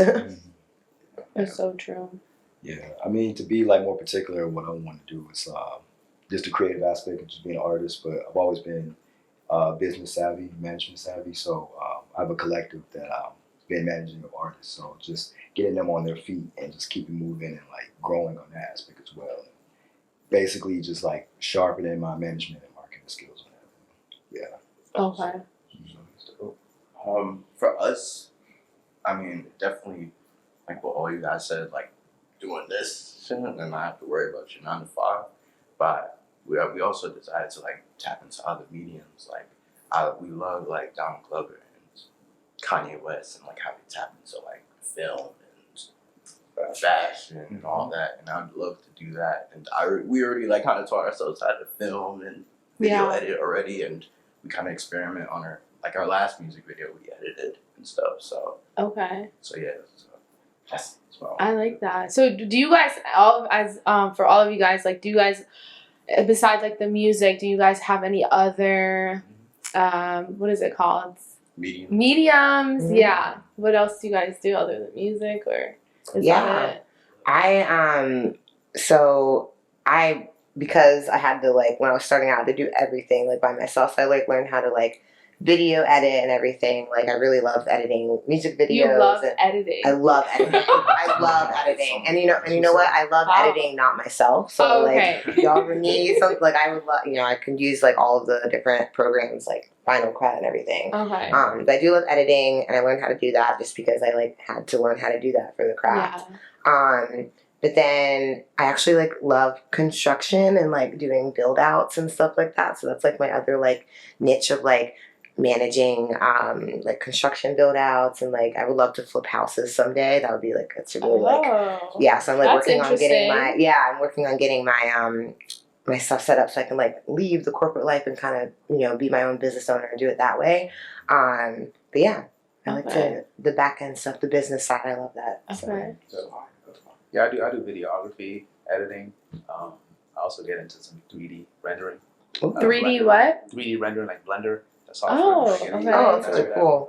It's so true. Yeah, I mean to be like more particular, what I want to do is just the creative aspect of just being an artist. But I've always been business savvy, management savvy. So I have a collective that been managing of artists. So just getting them on their feet and just keeping moving and like growing on that aspect as well. Basically just like sharpening my management and marketing skills on that. Yeah. Okay. For us, I mean, definitely like what all you guys said, like doing this shit and not have to worry about your 9 to 5. But we also decided to like tap into other mediums. Like we love like Donald Glover and Kanye West and like how they tap into like film and fashion and all that. And I'd love to do that. And we already like kind of taught ourselves how to film and video edit already, and we kind of experiment on our last music video we edited and stuff. So okay. So yeah. That's well. I like that. So do you guys for all of you guys, like do you guys besides like the music, do you guys have any other what is it called? Mediums? Mm-hmm. Yeah. What else do you guys do other than music, or is that it? So I because I had to like, when I was starting out, to do everything like by myself. So I like learned how to like video edit and everything. Like I really love editing music videos. You love editing. I love editing. I love editing. And you know what? I love editing, not myself. So like y'all need something like I would love, I can use like all of the different programs like Final Cut and everything. Okay. But I do love editing, and I learned how to do that just because I like had to learn how to do that for the craft. Yeah. But then I actually like love construction and like doing build outs and stuff like that. So that's like my other like niche of like managing like construction build outs, and like I would love to flip houses someday. That would be like, it's really like, yeah. So I'm like working on getting I'm working on getting my my stuff set up so I can like leave the corporate life and kind of, be my own business owner and do it that way. But yeah, I like the back end stuff, the business side. I love that. Okay. So, yeah, I do videography, editing. I also get into some 3D rendering. 3D what? 3D rendering, like Blender. Software. Oh, okay. Oh, that's really cool.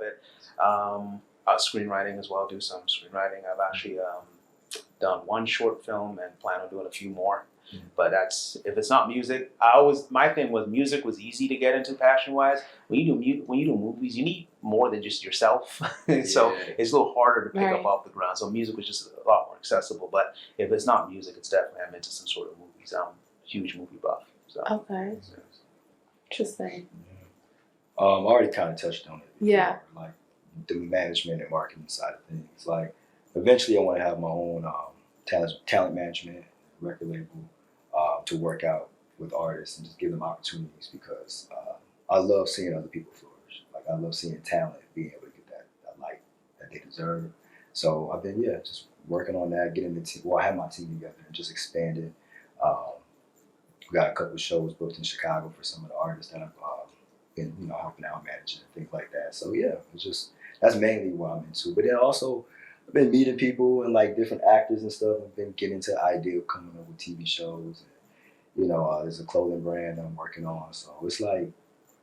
Screenwriting as well. Do some screenwriting. I've actually done one short film and plan on doing a few more. But that's, if it's not music, my thing was music was easy to get into passion wise. When you do movies, you need more than just yourself. So it's a little harder to pick up off the ground. So music was just a lot more accessible. But if it's not music, it's definitely, I'm into some sort of movies. I'm a huge movie buff. So okay. Interesting. I already kind of touched on it before, yeah. Like the management and marketing side of things. Like eventually I want to have my own talent management record label to work out with artists and just give them opportunities, because I love seeing other people flourish. Like I love seeing talent being able to get that light that they deserve. So I've been just working on that, getting the team. Well, I have my team together and just expanded. We got a couple of shows booked in Chicago for some of the artists that I've been helping out, managing and things like that. So yeah, it's just, that's mainly what I'm into. But then also I've been meeting people and like different actors and stuff. I've been getting into the idea of coming up with TV shows. And, there's a clothing brand I'm working on. So it's like,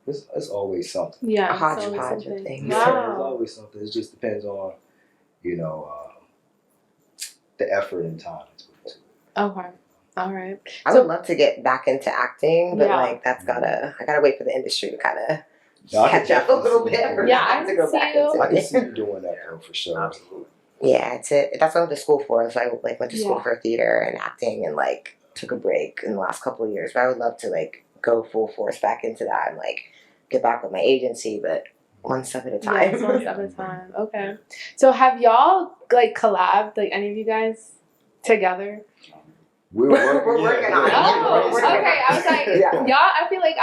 it's always something. Yeah, a hodgepodge of things. Wow. Yeah, there's always something. It just depends on, the effort and time that's put into it. Okay. All right. I would love to get back into acting, but like I gotta wait for the industry to kind of catch up a little bit. Yeah, I can go back into it. I can see you doing that though, for sure. Absolutely. Yeah, that's what I went to school for. So I like went to school for theater and acting, and like took a break in the last couple of years. But I would love to like go full force back into that and like get back with my agency, but one step at a time. Yeah, one step at a time. Okay. So have y'all like collabed, like any of you guys together? We're working on it. Oh, okay. I was like, y'all. I feel like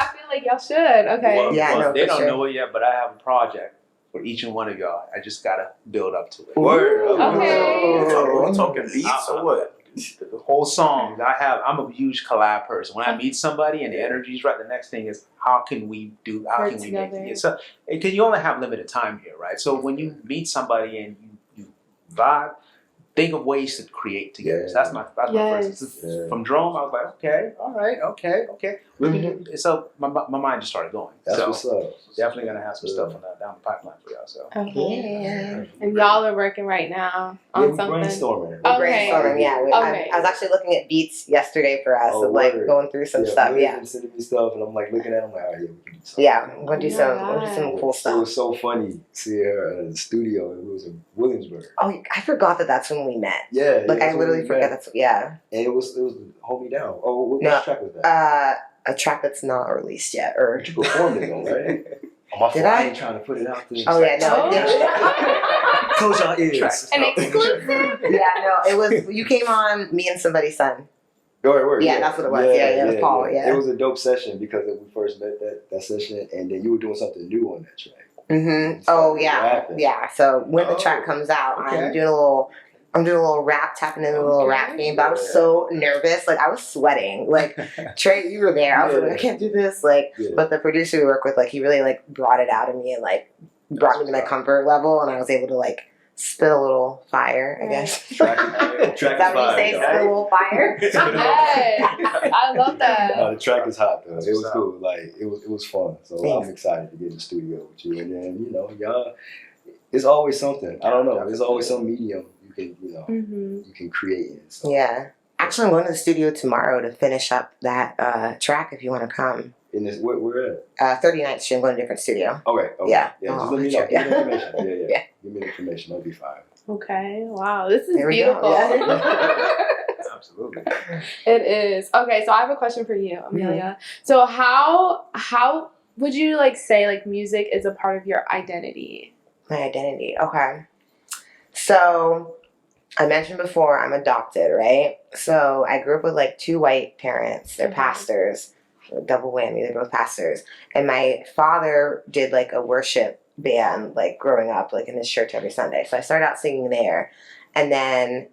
y'all should. Okay. Well, they don't know it yet, but I have a project for each and one of y'all. I just gotta build up to it. Word. Okay. We're talking beats or what? The whole song. I'm a huge collab person. When I meet somebody and the energy's right, the next thing is how can we make it? So, because you only have limited time here, right? So when you meet somebody and you vibe, think of ways to create together. Yeah. So that's my first. From Drone, I was like, okay, all right, okay. So my mind just started going. That's what's up. Definitely gonna have some stuff down the pipeline for y'all. So and y'all are working right now on something. Brainstorming. Brainstorming. Yeah. I was actually looking at beats yesterday for us, of like going through some stuff. Yeah. Sending me stuff, and I'm like looking at them like, oh yeah, we can do something. Yeah, I'm gonna do some cool stuff. It was so funny seeing her in the studio. It was in Williamsburg. Oh, I forgot that's when we met. Yeah. Like I literally forgot that's And it was Hold Me Down. Oh, what track was that? A track that's not released yet, or you performed it though, right? My fault. I ain't trying to put it out there. Oh yeah, no. Close your ears. An exclusive. Yeah, no. It was you came on Me and Somebody's Son. Yeah, that's what it was. Yeah, it was Paul. Yeah. It was a dope session because we first met that session, and then you were doing something new on that track. Mm-hmm. Oh yeah, yeah. So when the track comes out, I'm doing a little rap, tapping in a little rap game. But I was so nervous, like I was sweating. Like Trey, you were there. I was like, I can't do this. Like, but the producer we work with, like, he really like brought it out of me and like brought me to my comfort level, and I was able to like spit a little fire, I guess. Track is that what you say? Spit a little fire. Yes, I love that. The track is hot though. It was cool. Like it was fun. So I'm excited to get in the studio with you, and then y'all. It's always something. I don't know. There's always some medium you can you can create in. So. Yeah. Actually, I'm going to the studio tomorrow to finish up that track if you want to come. In this, where at? 39th Street. I'm going to a different studio. Okay. Yeah. Just let me know. Give me the information. Yeah. Give me the information. That'll be fine. Okay. Wow. This is There we beautiful. go. Yeah. Absolutely. It is. Okay, so I have a question for you, Amelia. So how would you like say like music is a part of your identity? My identity. Okay. So I mentioned before I'm adopted, right? So I grew up with like 2 white parents. They're pastors. Double whammy. They're both pastors. And my father did like a worship band like growing up like in his church every Sunday. So I started out singing there. And then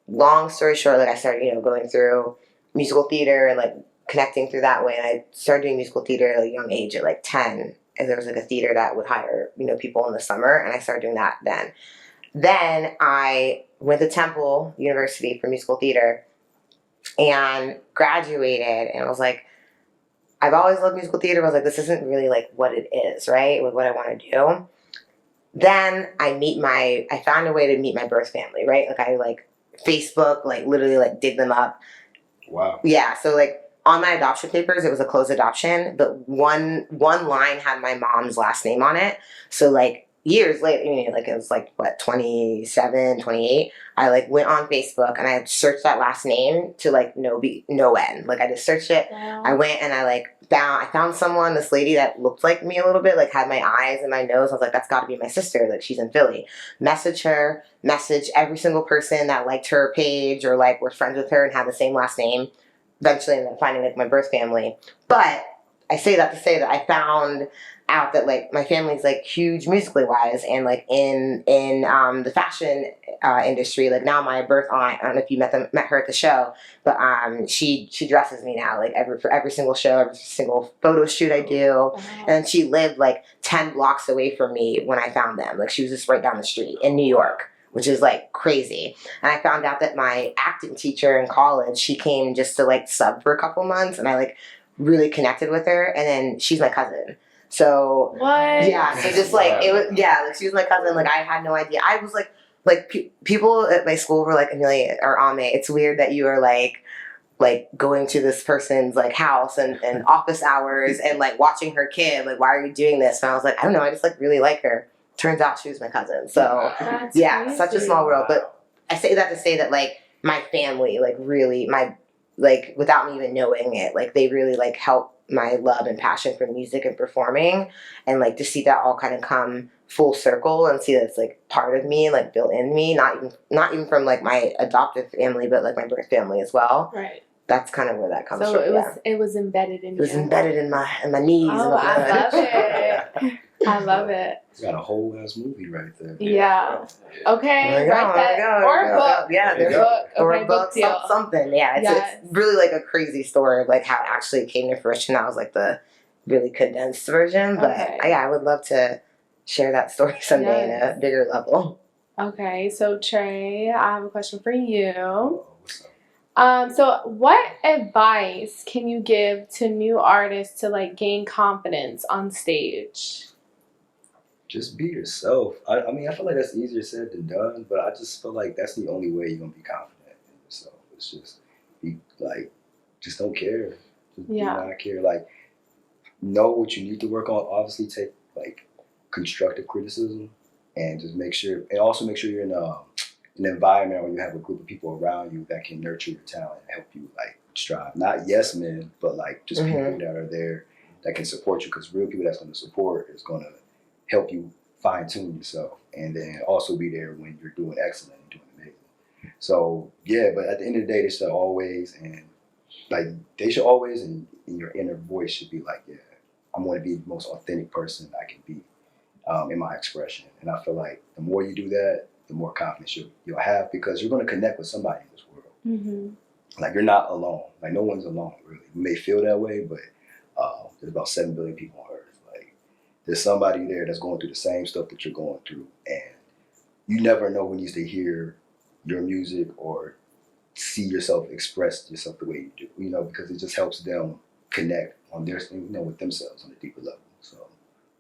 long story short, like I started, going through musical theater and like connecting through that way. And I started doing musical theater at a young age at like 10. And there was like a theater that would hire, people in the summer. And I started doing that then. Then I went to Temple University for musical theater and graduated. And I was like, I've always loved musical theater. But I was like, this isn't really like what it is, right? With what I want to do. Then I found a way to meet my birth family, right? Like I Facebook, like literally like dig them up. Wow. Yeah. So like on my adoption papers, it was a closed adoption, but one line had my mom's last name on it. So like years later, like it was like what, 27, 28. I like went on Facebook and I searched that last name to like no end. Like I just searched it. Wow. I went and I found someone, this lady that looked like me a little bit, like had my eyes and my nose. I was like, that's got to be my sister. Like she's in Philly. Message every single person that liked her page or like were friends with her and had the same last name. Eventually ended up finding like my birth family. But I say that to say that I found out that like my family's like huge musically wise and like in the fashion industry. Like now my birth aunt, I don't know if you met her at the show, but she dresses me now like for every single show, every single photo shoot I do. Wow. And she lived like 10 blocks away from me when I found them. Like she was just right down the street in New York, which is like crazy. And I found out that my acting teacher in college, she came just to like sub for a couple months, and I like really connected with her. And then she's my cousin. So what? Yeah, so just like it was, like she was my cousin. Like I had no idea. I was like people at my school were like, Amelia or Ame, it's weird that you are like going to this person's like house and office hours and like watching her kid. Like, why are you doing this? And I was like, I don't know. I just like really like her. Turns out she was my cousin. So That's crazy. Such a small world. Wow. But I say that to say that like my family, like really like without me even knowing it, like they really like help my love and passion for music and performing, and like to see that all kind of come full circle and see that it's like part of me, like built in me, not even from like my adoptive family, but like my birth family as well. Right. That's kind of where that comes So from. it was embedded in you. It was embedded in my knees. Oh, I love it. I love it. It's got a whole ass movie right there. Yeah. Okay. There we go, Write that. there we go, Or there a we go. book. Yeah, there you Book. go. Or Okay, a book, deal. something. Yeah, Yes. It's really like a crazy story of like how it actually came to fruition. That was like the really condensed version, but Okay. I would love to share that story someday Yes. in a bigger level. Okay, so Trey, I have a question for you. Oh, what's up? So what advice can you give to new artists to like gain confidence on stage? Just be yourself. I mean, I feel like that's easier said than done, but I just feel like that's the only way you're gonna be confident in yourself. It's just be like, just don't care. Just do Yeah. not care. Like, know what you need to work on. Obviously, take like constructive criticism, and just make sure, and also make sure you're in an environment where you have a group of people around you that can nurture your talent and help you like strive. Not yes men, but like just people that are there that can support you. Because real people that's going to support is going to help you fine tune yourself, and then also be there when you're doing excellent and doing amazing. So yeah, but at the end of the day, they should always and your inner voice should be like, yeah, I'm going to be the most authentic person I can be in my expression. And I feel like the more you do that, the more confidence you'll have, because you're going to connect with somebody in this world. Mm-hmm. Like, you're not alone. Like, no one's alone, really. You may feel that way, but there's about 7 billion people on Earth. Like, there's somebody there that's going through the same stuff that you're going through, and you never know who needs to hear your music or see yourself express yourself the way you do, because it just helps them connect on their, with themselves on a deeper level. So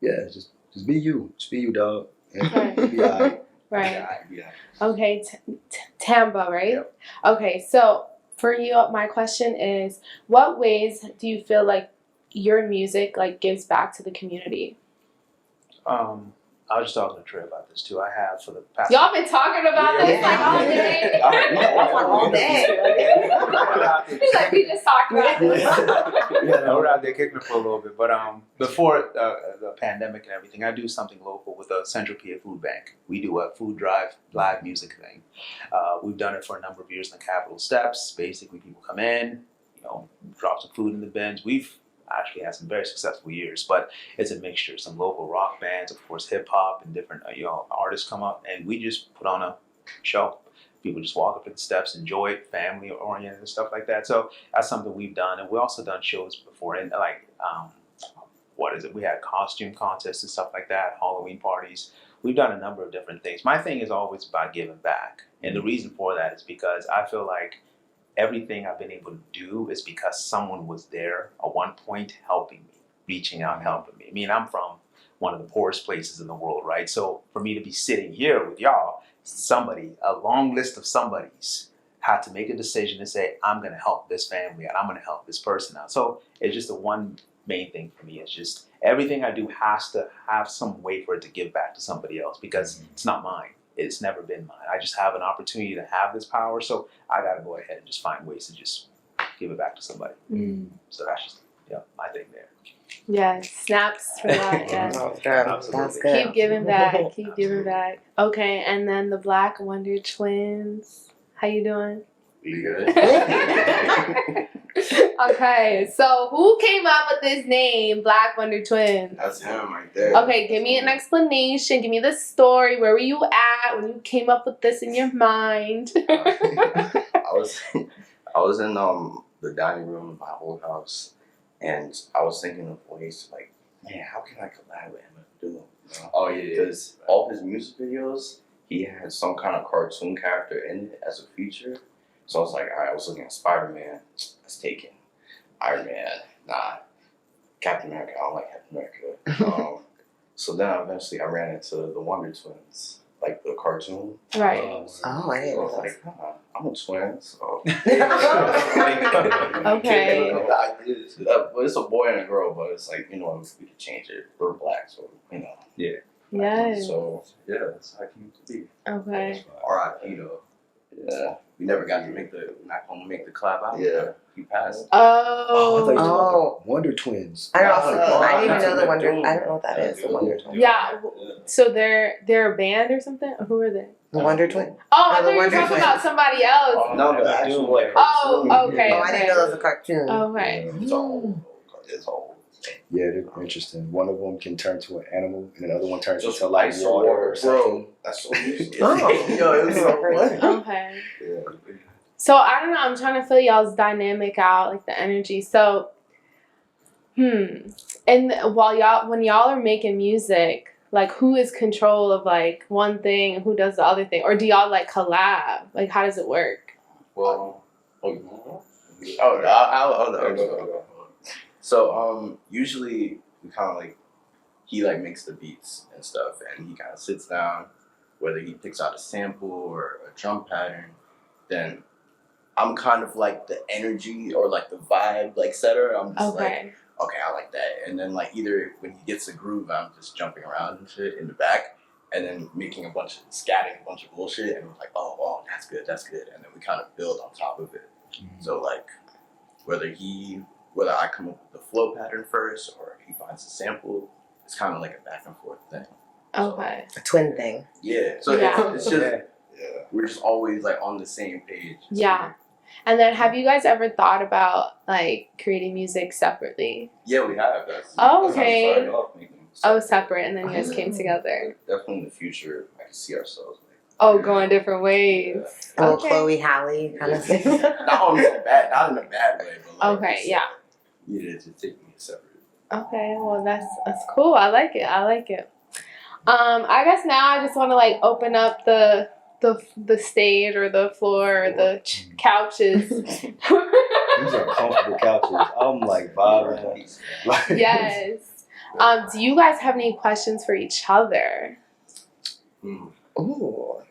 yeah, just be you. Just be you, dog. And Right. you'll be all right. Right. Yeah. Okay, Tamba, right? Yep. Okay, so for you, my question is, what ways do you feel like your music like gives back to the community? I was just talking to Trey about this too. I have for the past. Y'all been talking about this like all day. All day. He's like, we just talked about this. Yeah, we're out there kicking it for a little bit. But before the pandemic and everything, I do something local with the Central PA Food Bank. We do a food drive, live music thing. We've done it for a number of years in the Capitol Steps. Basically, people come in, drop some food in the bins. We've actually had some very successful years, but it's a mixture. Some local rock bands, of course, hip hop, and different artists come up, and we just put on a show. People just walk up to the steps, enjoy it, family oriented and stuff like that. So that's something we've done, and we also done shows before, and like we had costume contests and stuff like that, Halloween parties. We've done a number of different things. My thing is always about giving back, and the reason for that is because I feel like everything I've been able to do is because someone was there at one point helping me, reaching out and helping me. I mean, I'm from one of the poorest places in the world, right? So for me to be sitting here with y'all, a long list of somebodies had to make a decision to say, I'm going to help this family and I'm going to help this person out. So it's just the one main thing for me. It's just everything I do has to have some way for it to give back to somebody else because it's not mine. It's never been mine. I just have an opportunity to have this power, so I got to go ahead and just find ways to just give it back to somebody. So that's just my thing there. Yeah, snaps for that. Yeah, That's good. Keep giving back. Keep giving back. Okay, and then the Black Wonder Twins. How you doing? We good. Okay, so who came up with this name, Black Wonder Twins? That's him right there. Okay, give me an explanation. Give me the story. Where were you at when you came up with this in your mind? I was in the dining room of my old house, and I was thinking of ways to like, man, how can I collab with him and do it? Oh yeah, because all his music videos, he had some kind of cartoon character in it as a feature. So I was like, all right, I was looking at Spider-Man, that's taken. Iron Man, nah. Captain America, I don't like Captain America. So then eventually I ran into the Wonder Twins, like the cartoon. Right. I didn't know like, I'm a twin, so. Okay. It's a boy and a girl, but it's like, we could change it. We're black, so, Yeah. Yes. So, yeah, that's how it came to be. Okay. R.I.P. though. Yeah. We never got to not gonna make the collab out. Yeah. He passed. Oh. I thought you were talking about Wonder Twins. I didn't even know the Wonder. I don't know what that is. The Wonder Twins. Yeah. So they're a band or something? Who are they? The Wonder Twins. Oh, I thought you were talking about somebody else. No, the actual like. Oh, okay. Oh, I didn't know that was a cartoon. Okay. It's all. Yeah, they're interesting. One of them can turn to an animal, and the other one turns Just into like water or something. That's so useless. Yo, it was so funny. Okay. Yeah. So I don't know. I'm trying to feel y'all's dynamic out, like the energy. So, and when y'all are making music, like who is control of like one thing and who does the other thing, or do y'all like collab? Like how does it work? Well, I'll So usually we kind of like he like makes the beats and stuff, and he kind of sits down, whether he picks out a sample or a drum pattern, then I'm kind of like the energy or like the vibe like setter. I'm just like, okay, I like that. And then like either when he gets a groove, I'm just jumping around and shit in the back, and then making scatting a bunch of bullshit, and we're like, oh, that's good, and then we kind of build on top of it. So like whether I come up with the flow pattern first or he finds a sample, it's kind of like a back and forth thing. Okay. A twin thing. Yeah. So it's just we're just always like on the same page. Yeah. And then have you guys ever thought about like creating music separately? Yeah, we have. Okay. That's how we started off making music. Separate, and then you guys came together. Definitely in the future, I can see ourselves. Going different ways. Yeah. A little Chloe Halle kind of thing. Not in a bad way, but like Okay, yeah. Yeah, just taking it separate. Okay, well that's cool. I like it. I guess now I just want to like open up the stage or the floor or the couches. These are comfortable couches. I'm like vibing. Yes. Do you guys have any questions for each other? Ooh.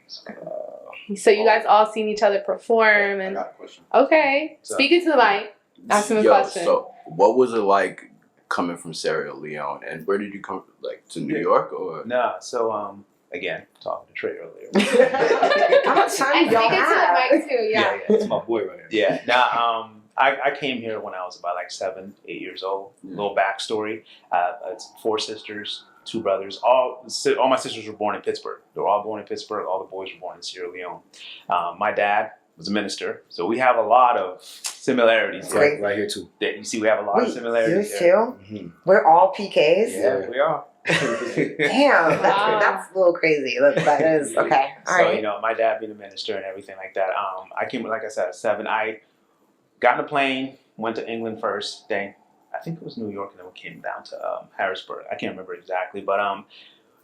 So you guys all seen each other perform, I and got a question. okay, So- speak into the mic. Ask him a question. So what was it like coming from Sierra Leone, and where did you come? Like to New York or? Nah, so again, talking to Trey earlier. How much time And do y'all speak into have? the mic too. Yeah. That's my boy right here. Yeah. Now, I came here when I was about like 7, 8 years old. Little backstory: it's 4 sisters, 2 brothers. All my sisters were born in Pittsburgh. They were all born in Pittsburgh. All the boys were born in Sierra Leone. My dad was a minister, so we have a lot of similarities. Right here too. That you see, we have a lot of similarities. Yours there. too? Mm-hmm. We're all PKs? Yeah, we are. Damn, Wow. that's a little crazy. That is, okay. All So, right. you know, my dad being a minister and everything like that. I came, like I said, at 7. I got in a plane, went to England first. Then I think it was New York, and then we came down to Harrisburg. I can't remember exactly, but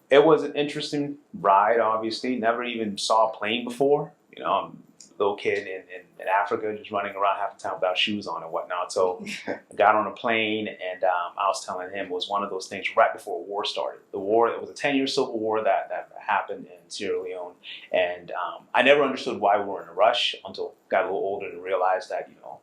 it was an interesting ride. Obviously, never even saw a plane before. You know, I'm a little kid in Africa, just running around half the time without shoes on and whatnot. So I got on a plane, and I was telling him it was one of those things right before war started. The war, it was a 10-year civil war that happened in Sierra Leone, and I never understood why we were in a rush until I got a little older and realized that, you know,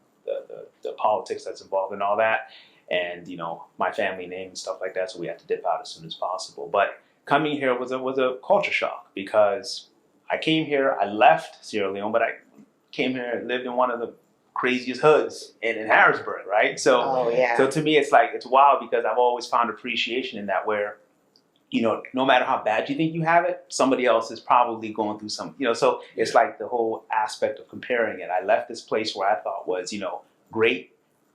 the politics that's involved in all that, and, you know, my family name and stuff like that. So we had to dip out as soon as possible. But coming here was a culture shock, because I came here, I left Sierra Leone, but I came here and lived in one of the craziest hoods in Harrisburg, right? So, Oh, yeah. so to me, it's like, it's wild, because I've always found appreciation in that, where, you know, no matter how bad you think you have it, somebody else is probably going through some, you know, so it's like the whole aspect of comparing it. I left this place where I thought was, you know, great,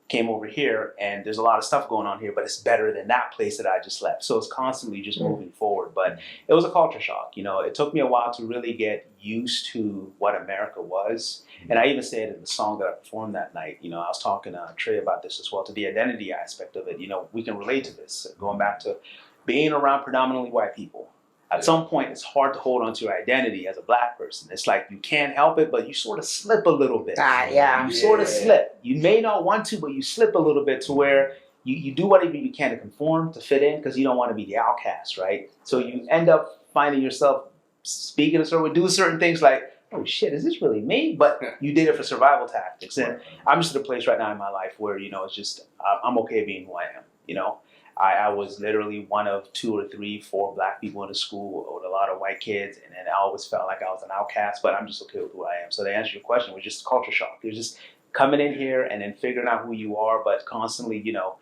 came over here, and there's a lot of stuff going on here, but it's better than that place that I just left. So it's constantly just moving forward. But it was a culture shock. You know, it took me a while to really get used to what America was. And I even said in the song that I performed that night, you know, I was talking to Trey about this as well, to the identity aspect of it. You know, we can relate to this, going back to being around predominantly white people. At some point, it's hard to hold on to your identity as a Black person. It's like you can't help it, but you sort of slip a little bit. Yeah. You sort of slip. You may not want to, but you slip a little bit to where you do whatever you can to conform, to fit in, because you don't want to be the outcast, right? So you end up finding yourself speaking a certain way, doing certain things like, oh shit, is this really me? But you did it for survival tactics. And I'm just at a place right now in my life where, you know, it's just, I'm okay being who I am, you know? I was literally one of 2 or 3, 4 Black people in the school with a lot of white kids, and then I always felt like I was an outcast, but I'm just okay with who I am. So to answer your question, it was just culture shock. It was just coming in here and then figuring out who you are, but constantly, you know,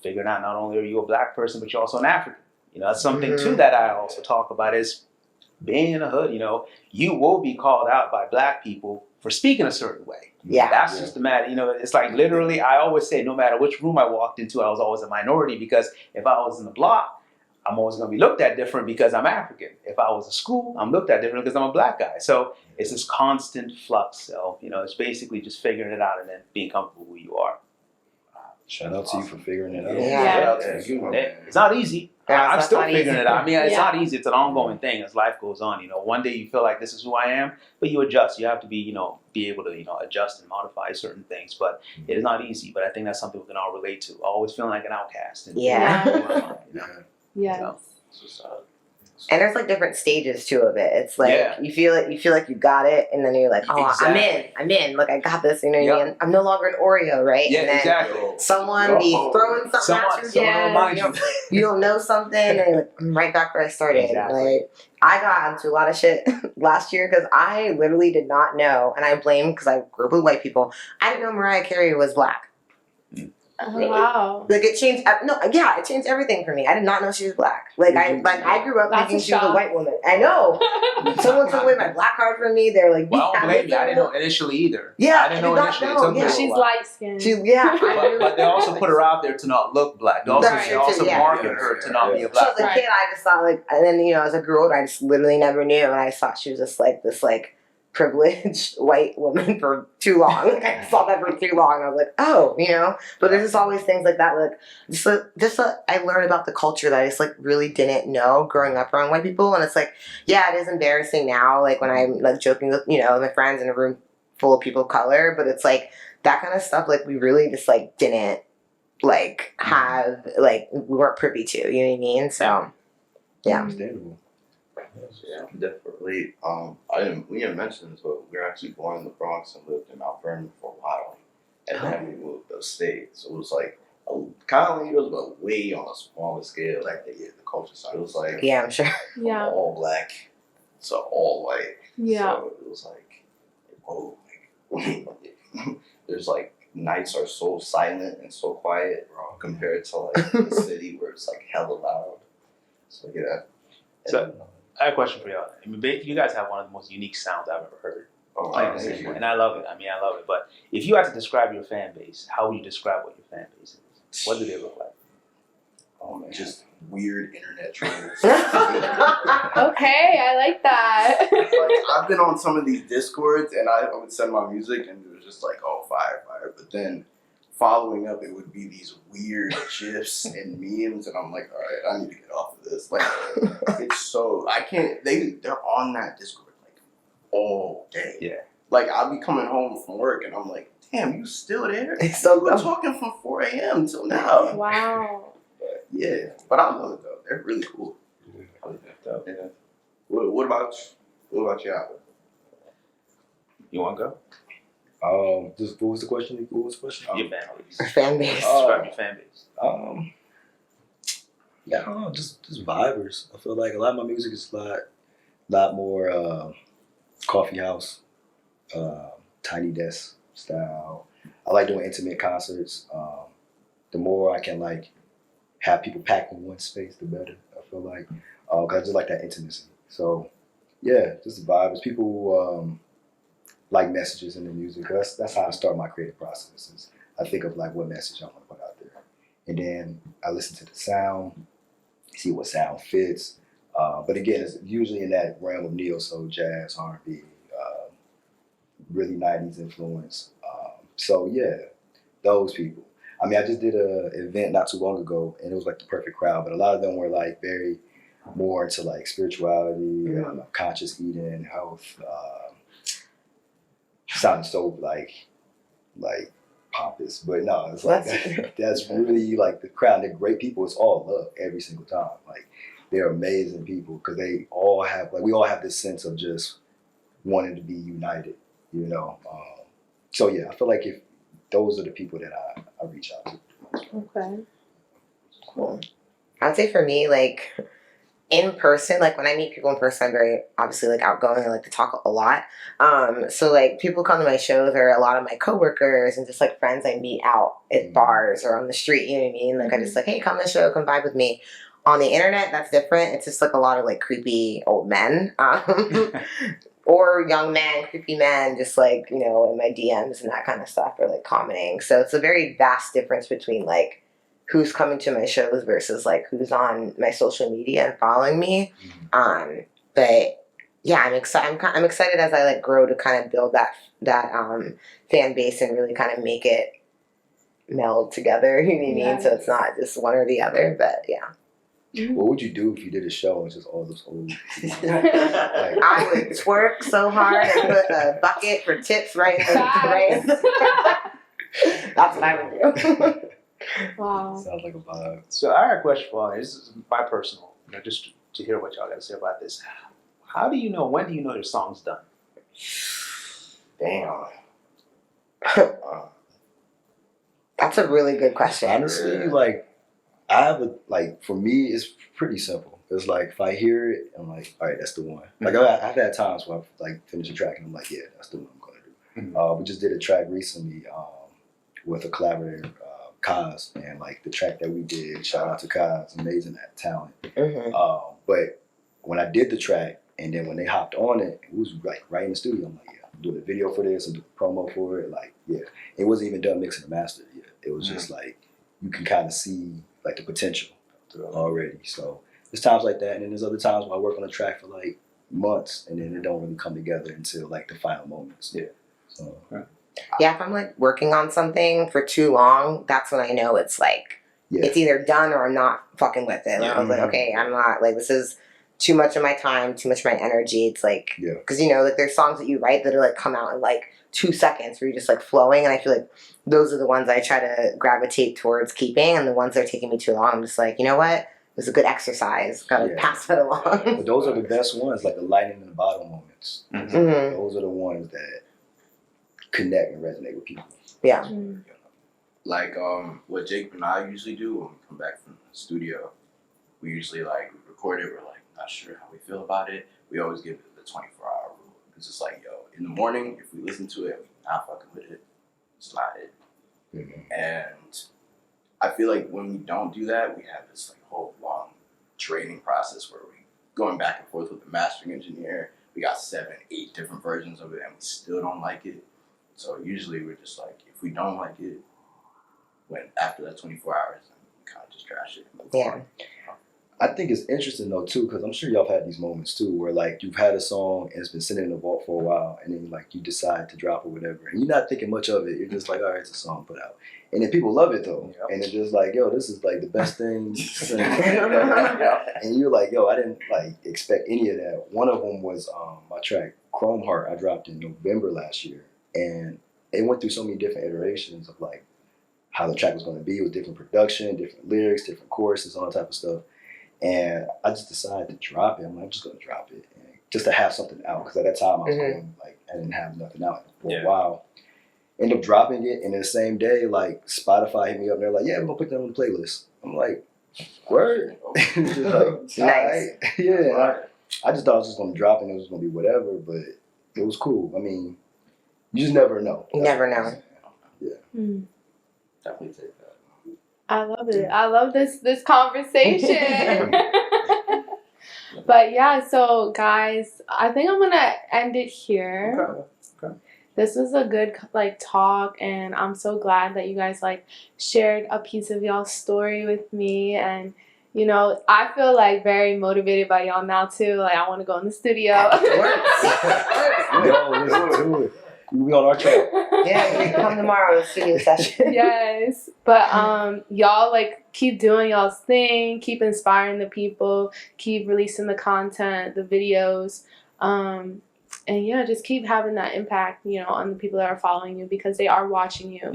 figuring out not only are you a Black person, but you're also an African. You know, that's something too that I also talk about, is being in the hood. You know, you will be called out by Black people for speaking a certain way. Yeah. That's just the matter. You know, it's like literally, I always say, no matter which room I walked into, I was always a minority, because if I was in the block, I'm always going to be looked at different because I'm African. If I was in school, I'm looked at different because I'm a Black guy. So it's this constant flux. So, you know, it's basically just figuring it out and then being comfortable who you are. Shout out to you for figuring it out. Yeah. Shout out to you, man. It's not easy. Yeah, I'm it's still not figuring easy. it out. I mean, it's Yeah. not easy. It's an ongoing thing as life goes on. You know, one day you feel like this is who I am, but you adjust. You have to be, you know, be able to, you know, adjust and modify certain things. But it is not easy. But I think that's something we can all relate to. Always feeling like an outcast. And Yeah. you know? Yes. So, And there's like different stages too of it. It's like Yeah. you feel like you got it, and then you're like, oh, Exactly. I'm in. Look, I got this. You know what I Yep. mean? I'm no longer an Oreo, right? yeah, and then exactly. someone be throwing something at you. Someone Yeah. remind you. You don't know something, and you're like, I'm right back where I started. Exactly. Like, I got into a lot of shit last year because I literally did not know, and I blame because I grew up with white people. I didn't know Mariah Carey was Black. Oh, wow. Like it changed. It changed everything for me. I did not know she was Black. Like I grew up That's thinking a she was a shock. white woman. I know. Someone took away my Black card from me. They're like, Well, I don't yeah, blame you. I didn't know initially either. Yeah, I didn't know I did not initially. It know. took me a Yeah. little She's while. light skinned. But they also put her out there to not look Black. They also, Right. they also Yeah. market her to not be a So Black as a Right. kid, I just thought like, and then as I grew older, I just literally never knew, and I just thought she was just like this like privileged white woman for too long. Like, I saw that for too long, and I was like, oh, you know. But there's just always things like that. Like I learned about the culture that I just like really didn't know growing up around white people, and it's like, yeah, it is embarrassing now. Like when I'm like joking with my friends in a room full of people of color, but it's like that kind of stuff. Like we really just like didn't like have like we weren't privy to. You know what I mean? So yeah. Understandable. Yeah, definitely. We didn't mention this, but we were actually born in the Bronx and lived in Mount Vernon for a while, and then we moved upstate. So it was like kind of like it was, but way on a smaller scale. Like the culture side, it was like Yeah, I'm sure. Yeah. all black, so all white. Yeah. So it was like, oh, like, there's like nights are so silent and so quiet compared to like the city where it's like hella loud. So yeah. So I have a question for y'all. I mean, you guys have one of the most unique sounds I've ever heard. Thank you. And I love it. I mean, I love it. But if you had to describe your fan base, how would you describe what your fan base is? What do they look like? Oh man, just weird internet trolls. Okay, I like that. Like I've been on some of these discords and I would send my music and it was just like, oh, fire. But then following up, it would be these weird gifs and memes, and I'm like, all right, I need to get off of this. Like, it's so I can't. They're on that Discord like all day. Yeah. Like I'll be coming home from work and I'm like, damn, you still there? It's so We're dumb. talking from 4 a.m. till now. Wow. But, yeah, but I love it though. They're really cool. Yeah. What about y'all? You want to go? Just what was the question? Your fan base. Fan base. Describe your fan base. Yeah, I don't know, just vibers. I feel like a lot of my music is a lot more coffee house, tiny desk style. I like doing intimate concerts. The more I can like have people packed in one space, the better. I feel like, 'cause I just like that intimacy. So yeah, just the vibes. People who like messages in the music. That's how I start my creative process. Is I think of like what message I want to put out there, and then I listen to the sound, see what sound fits. But again, it's usually in that realm of neo soul, jazz, R&B, really 90s influence. So yeah, those people. I mean, I just did an event not too long ago, and it was like the perfect crowd. But a lot of them were like very more into like spirituality, conscious eating, health. Sounding so like pompous, but no, it's like that's really like the crowd. They're great people. It's all love every single time. Like they're amazing people because they all have like we all have this sense of just wanting to be united, you know. So yeah, I feel like if those are the people that I reach out to. Okay. Cool. I'd say for me, like in person, like when I meet people in person, I'm very obviously like outgoing. I like to talk a lot. So like people come to my shows or a lot of my coworkers and just like friends I meet out at bars or on the street, you know what I mean? Like I just like, hey, come to the show, come vibe with me. On the internet, that's different. It's just like a lot of like creepy old men. Or young men, creepy men, just like, you know, in my DMs and that kind of stuff, or like commenting. So it's a very vast difference between like who's coming to my shows versus like who's on my social media and following me. But yeah, I'm excited. I'm excited as I like grow to kind of build that fan base and really kind of make it meld together. You know what I mean? So it's not just one or the other. But yeah. What would you do if you did a show and just all those old people? I would twerk so hard and put a bucket for tips right in the rain. That's what I would do. Wow. Sounds like a vibe. So I have a question for you. This is my personal, you know, just to hear what y'all got to say about this. How do you know, when do you know your song's done? Damn. That's a really good question. Honestly, like, I have a, like, for me, it's pretty simple. It's like, if I hear it, I'm like, all right, that's the one. Like, I've had times where I've, like, finished a track and I'm like, yeah, that's the one I'm going to do. We just did a track recently with a collaborator, Kaz, and, like, the track that we did, shout out to Kaz, amazing at talent. But when I did the track, and then when they hopped on it, it was, like, right in the studio. I'm like, yeah, I'm doing a video for this, I'm doing a promo for it. Like, yeah. It wasn't even done mixing and mastering yet. It was just, like, you can kind of see, like, the potential already. So there's times like that, and then there's other times where I work on a track for like months, and then it don't really come together until like the final moments. Yeah. So. Yeah, if I'm like working on something for too long, that's when I know it's like it's either done or I'm not fucking with it. Like, I was like, okay, I'm not like this is too much of my time, too much of my energy. It's like because you know like there's songs that you write that are like come out in like 2 seconds where you're just like flowing, and I feel like those are the ones I try to gravitate towards keeping, and the ones that are taking me too long, I'm just like, you know what? was a good exercise. Gotta pass that along. But those are the best ones, like the lightning in the bottle moments. Mm-hmm. Those are the ones that connect and resonate with people. Yeah. Like what Jake and I usually do when we come back from the studio, we usually like record it. We're like not sure how we feel about it. We always give it the 24-hour rule. It's just like, yo, in the morning, if we listen to it, we're not fucking with it. It's not it. And I feel like when we don't do that, we have this like whole long training process where we going back and forth with the mastering engineer. We got 7, 8 different versions of it, and we still don't like it. So usually we're just like, if we don't like it, when after that 24 hours, we kind of just trash it. Yeah. I think it's interesting though too, because I'm sure y'all have had these moments too, where like you've had a song and it's been sitting in the vault for a while, and then like you decide to drop it, whatever, and you're not thinking much of it. You're just like, all right, it's a song put out, and then people love it though, and it's just like, yo, this is like the best thing. And you're like, yo, I didn't like expect any of that. One of them was my track Chrome Heart. I dropped in November last year, and it went through so many different iterations of like how the track was going to be with different production, different lyrics, different choruses, all that type of stuff. And I just decided to drop it. I'm like, I'm just going to drop it, and just to have something out, because at that time I was going like I didn't have nothing out for a while. Ended up dropping it, and in the same day, like Spotify hit me up, and they're like, "Yeah, we're gonna put that on the playlist." I'm like, "Word." Just like, nice. Yeah. I just thought I was just gonna drop it, and it was gonna be whatever, but it was cool. I mean, you just never know. You never know. Yeah. Definitely take that. I love it. I love this conversation. But yeah, so guys, I think I'm gonna end it here. Okay. This was a good like talk, and I'm so glad that you guys like shared a piece of y'all's story with me. And you know, I feel like very motivated by y'all now too. Like I want to go in the studio. Yo, listen to it. We on our track. Yeah, you can come tomorrow to studio session. Yes, but y'all like keep doing y'all's thing, keep inspiring the people, keep releasing the content, the videos, and yeah, just keep having that impact, you know, on the people that are following you, because they are watching you,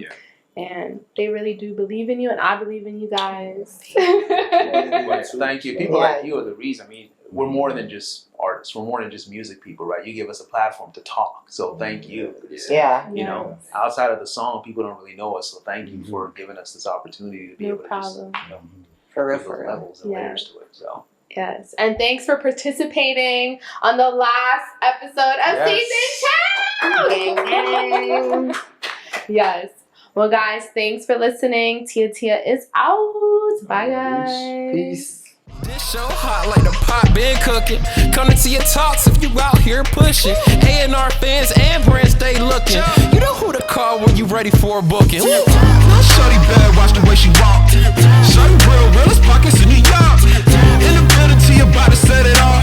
and they really do believe in you, and I believe in you guys. Thank you. People like you are the reason. I mean, we're more than just artists. We're more than just music people, right? You give us a platform to talk. So thank you. You know, outside of the song, people don't really know us. So thank you for giving us this opportunity to be able to just, you know, for give those levels and layers to it. So. Yes, and thanks for participating on the last episode of season 2. Yes. Well, guys, thanks for listening. Tia is out. Bye, guys. Peace. This show hot like the pot been cooking. Coming to your talks if you out here pushing. A&R fans and brands stay looking. You know who to call when you ready for a booking. Now shorty bad, watch the way she walk. Shorty real, realest pockets in New York. In the building till you about to set it off.